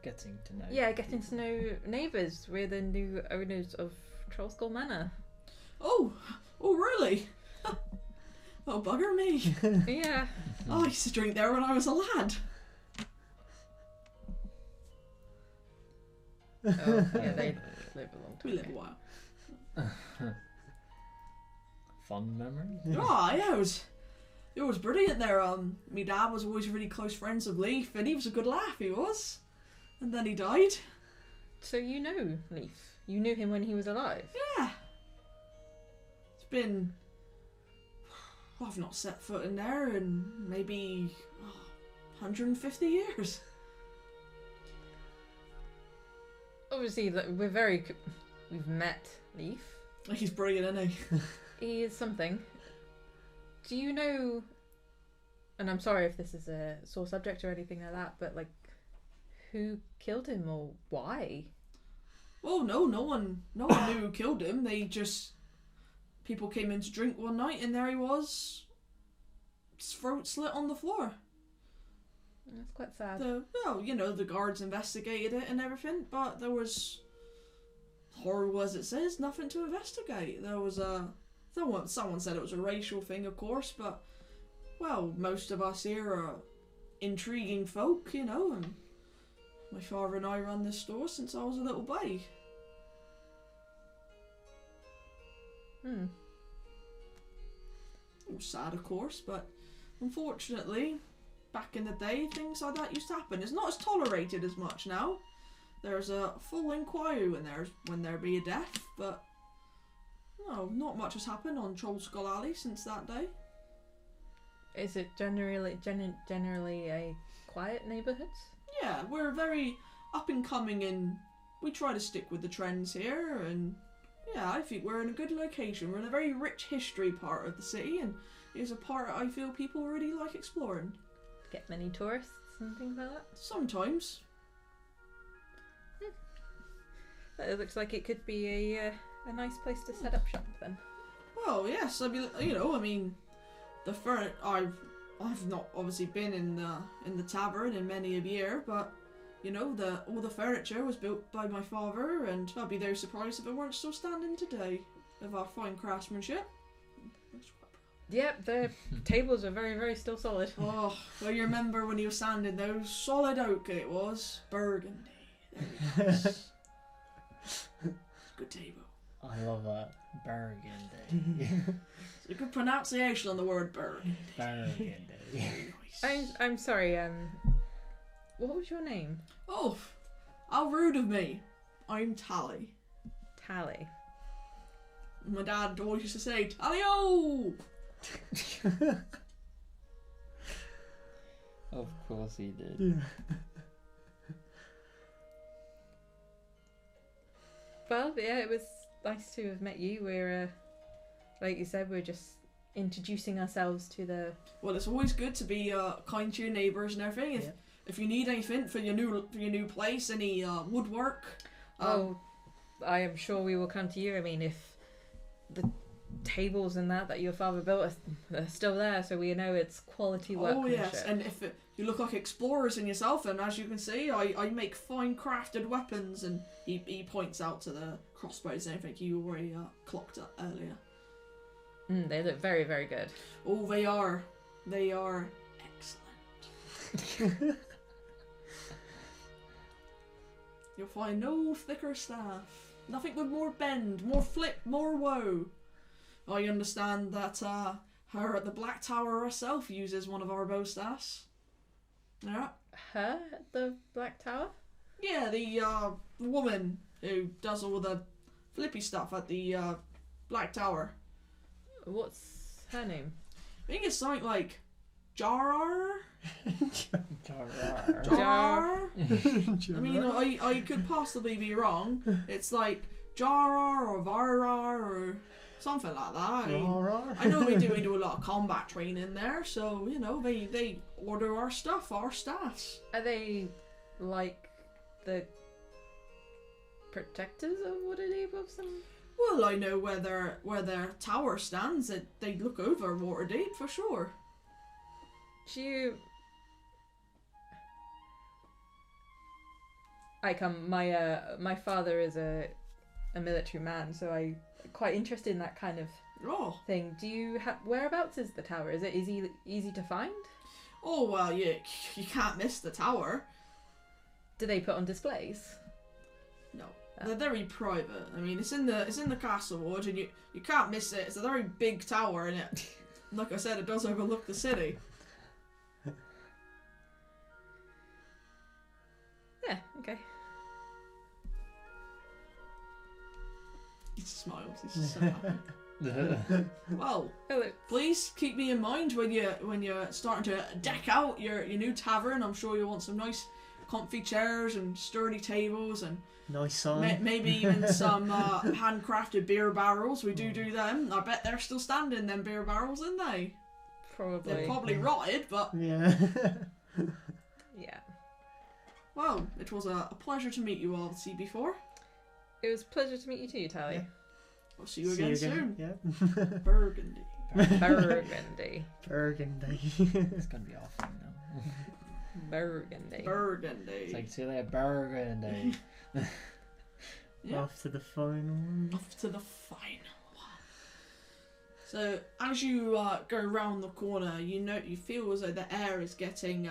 Getting to know. getting to know neighbours. We're the new owners of Trollskull Manor. Oh, really? Oh, bugger me. Yeah. Oh, I used to drink there when I was a lad. Oh, yeah, they live a long time. We live a while. Fond memories. Oh, yeah, it was brilliant there. My dad was always really close friends with Leaf, and he was a good laugh, he was. And then he died. So you know Leaf? You knew him when he was alive? Yeah. It's been... I've not set foot in there in maybe 150 years. Obviously, we've met Leaf. He's brilliant, isn't he? He is something. Do you know And I'm sorry if this is a sore subject or anything like that, but like, who killed him or why? Oh no one knew who killed him. People came in to drink one night and there he was, his throat slit on the floor. That's quite sad. The guards investigated it and everything, but there was, horrible as it says, nothing to investigate. There was someone said it was a racial thing, of course, but, well, most of us here are intriguing folk, and my father and I run this store since I was a little boy. It was sad, of course, but unfortunately, back in the day, things like that used to happen. It's not as tolerated as much now. There's a full inquiry when there be a death, but no, not much has happened on Troll Skull Alley since that day. Is it generally a quiet neighbourhood? Yeah, we're very up and coming, and we try to stick with the trends here, and yeah, I think we're in a good location. We're in a very rich history part of the city, and it's a part I feel people really like exploring. Get many tourists and things like that? Sometimes. It looks like it could be a nice place to set up shop then. Well, yes, the I've not obviously been in the tavern in many a year, but all the furniture was built by my father, and I'd be very surprised if it weren't still standing today of our fine craftsmanship. Yep, the tables are very, very still solid. Oh, well, you remember when he was sanding those? Solid oak it was. Burgundy. There it is. Good table. I love that. Burgundy. It's a good pronunciation on the word burgundy. Burgundy. Nice. I'm sorry, what was your name? Oh, how rude of me. I'm Tally. Tally. My dad always used to say, Tally-o! Of course he did. Well, yeah, it was nice to have met you. We're, like you said, we're just introducing ourselves to the... Well, it's always good to be kind to your neighbours and everything. If you need anything for your new place, any woodwork... I am sure we will come to you. I mean, if the tables and that your father built are still there, so we know it's quality workmanship. Oh yes, and if you look like explorers in yourself, and as you can see, I make fine crafted weapons, and he points out to the crossbows and everything you already clocked up earlier. They look very, very good. Oh, they are excellent. You'll find no thicker staff, nothing with more bend, more flip, more woe. I understand that her at the Black Tower herself uses one of our bow staffs. Yeah. Her at the Black Tower? Yeah, the woman who does all the flippy stuff at the Black Tower. What's her name? I think it's something like Jarar. Jar. I mean, I could possibly be wrong. It's like Jarar or Varar or something like that. I know we do a lot of combat training there, so they order our stuff, our staffs. Are they like the protectors of Waterdeep of some? Well, I know where their tower stands. They look over Waterdeep for sure. Do you? My father is a military man, so I'm quite interested in that kind of thing. Do you have whereabouts is the tower? Is it easy to find? Oh well, you can't miss the tower. Do they put on displays? No, they're very private. I mean, it's in the castle ward, and you can't miss it. It's a very big tower, and like I said, it does overlook the city. Yeah. Okay. He smiles. He's so happy. Well, please keep me in mind when you're starting to deck out your new tavern. I'm sure you'll want some nice, comfy chairs and sturdy tables and nice sign. Maybe even some handcrafted beer barrels. We do them. I bet they're still standing. Them beer barrels, aren't they? Probably. They're probably rotted, but Yeah. Yeah. well, it was a pleasure to meet you all, CB4. It was a pleasure to meet you too, Tally. Yeah. We'll see you again soon. Yeah. Burgundy. Burgundy. Burgundy. It's gonna be awful now. Burgundy. Burgundy. It's like, see you later, Burgundy. Yeah. Off to the final one. Off to the final one. So as you go around the corner, you feel as though the air is getting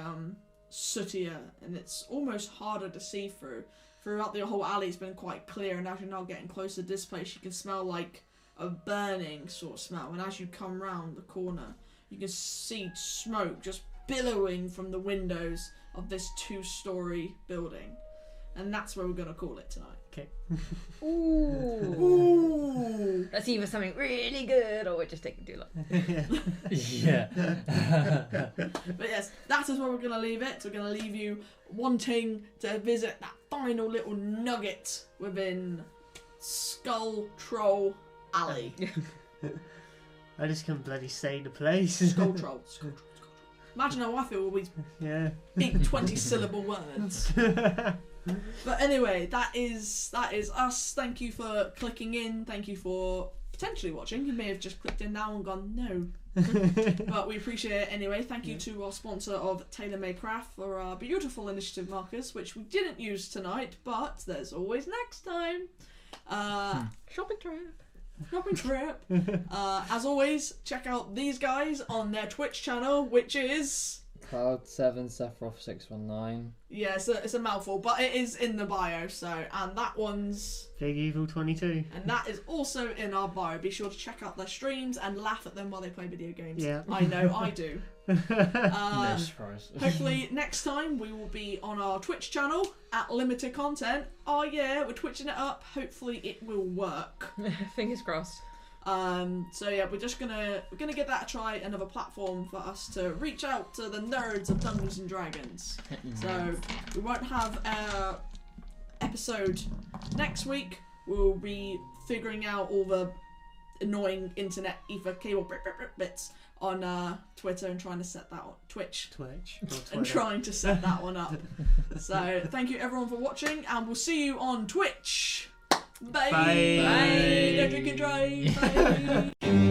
sootier, and it's almost harder to see through. Throughout the whole alley's been quite clear, and as you're now getting closer to this place, you can smell like a burning sort of smell. And as you come round the corner, you can see smoke just billowing from the windows of this 2-story building. And that's where we're going to call it tonight. Okay. Ooh. Ooh! That's either something really good or we're just taking too long. Yeah. But yes, that is where we're going to leave it. We're going to leave you wanting to visit that final little nugget within Skull Troll Alley. I just couldn't bloody say the place. Skull Troll. Skull Troll. Imagine how I feel with these Yeah. big 20-syllable words. But anyway, that is us. Thank you for clicking in. Thank you for potentially watching. You may have just clicked in now and gone, no. But we appreciate it anyway. Thank you to our sponsor of Tailor Made Craft for our beautiful initiative markers, which we didn't use tonight, but there's always next time. Shopping trip. Shopping trip. As always, check out these guys on their Twitch channel, which is... Cloud7 Sephiroth 619. Yeah, it's a mouthful, but it is in the bio, so, and that one's... Big Evil 22. And that is also in our bio. Be sure to check out their streams and laugh at them while they play video games. Yeah. I know, I do. No surprise. Hopefully next time we will be on our Twitch channel at limited content. Oh yeah, we're twitching it up. Hopefully it will work. Fingers crossed. So yeah, we're gonna give that a try, another platform for us to reach out to the nerds of Dungeons and Dragons. So we won't have a episode next week. We'll be figuring out all the annoying internet ether cable bits on Twitter and trying to set that on Twitch and trying to set that one up. So thank you everyone for watching, and we'll see you on Twitch. Bye. Bye. Bye. Don't drink and drive. Bye.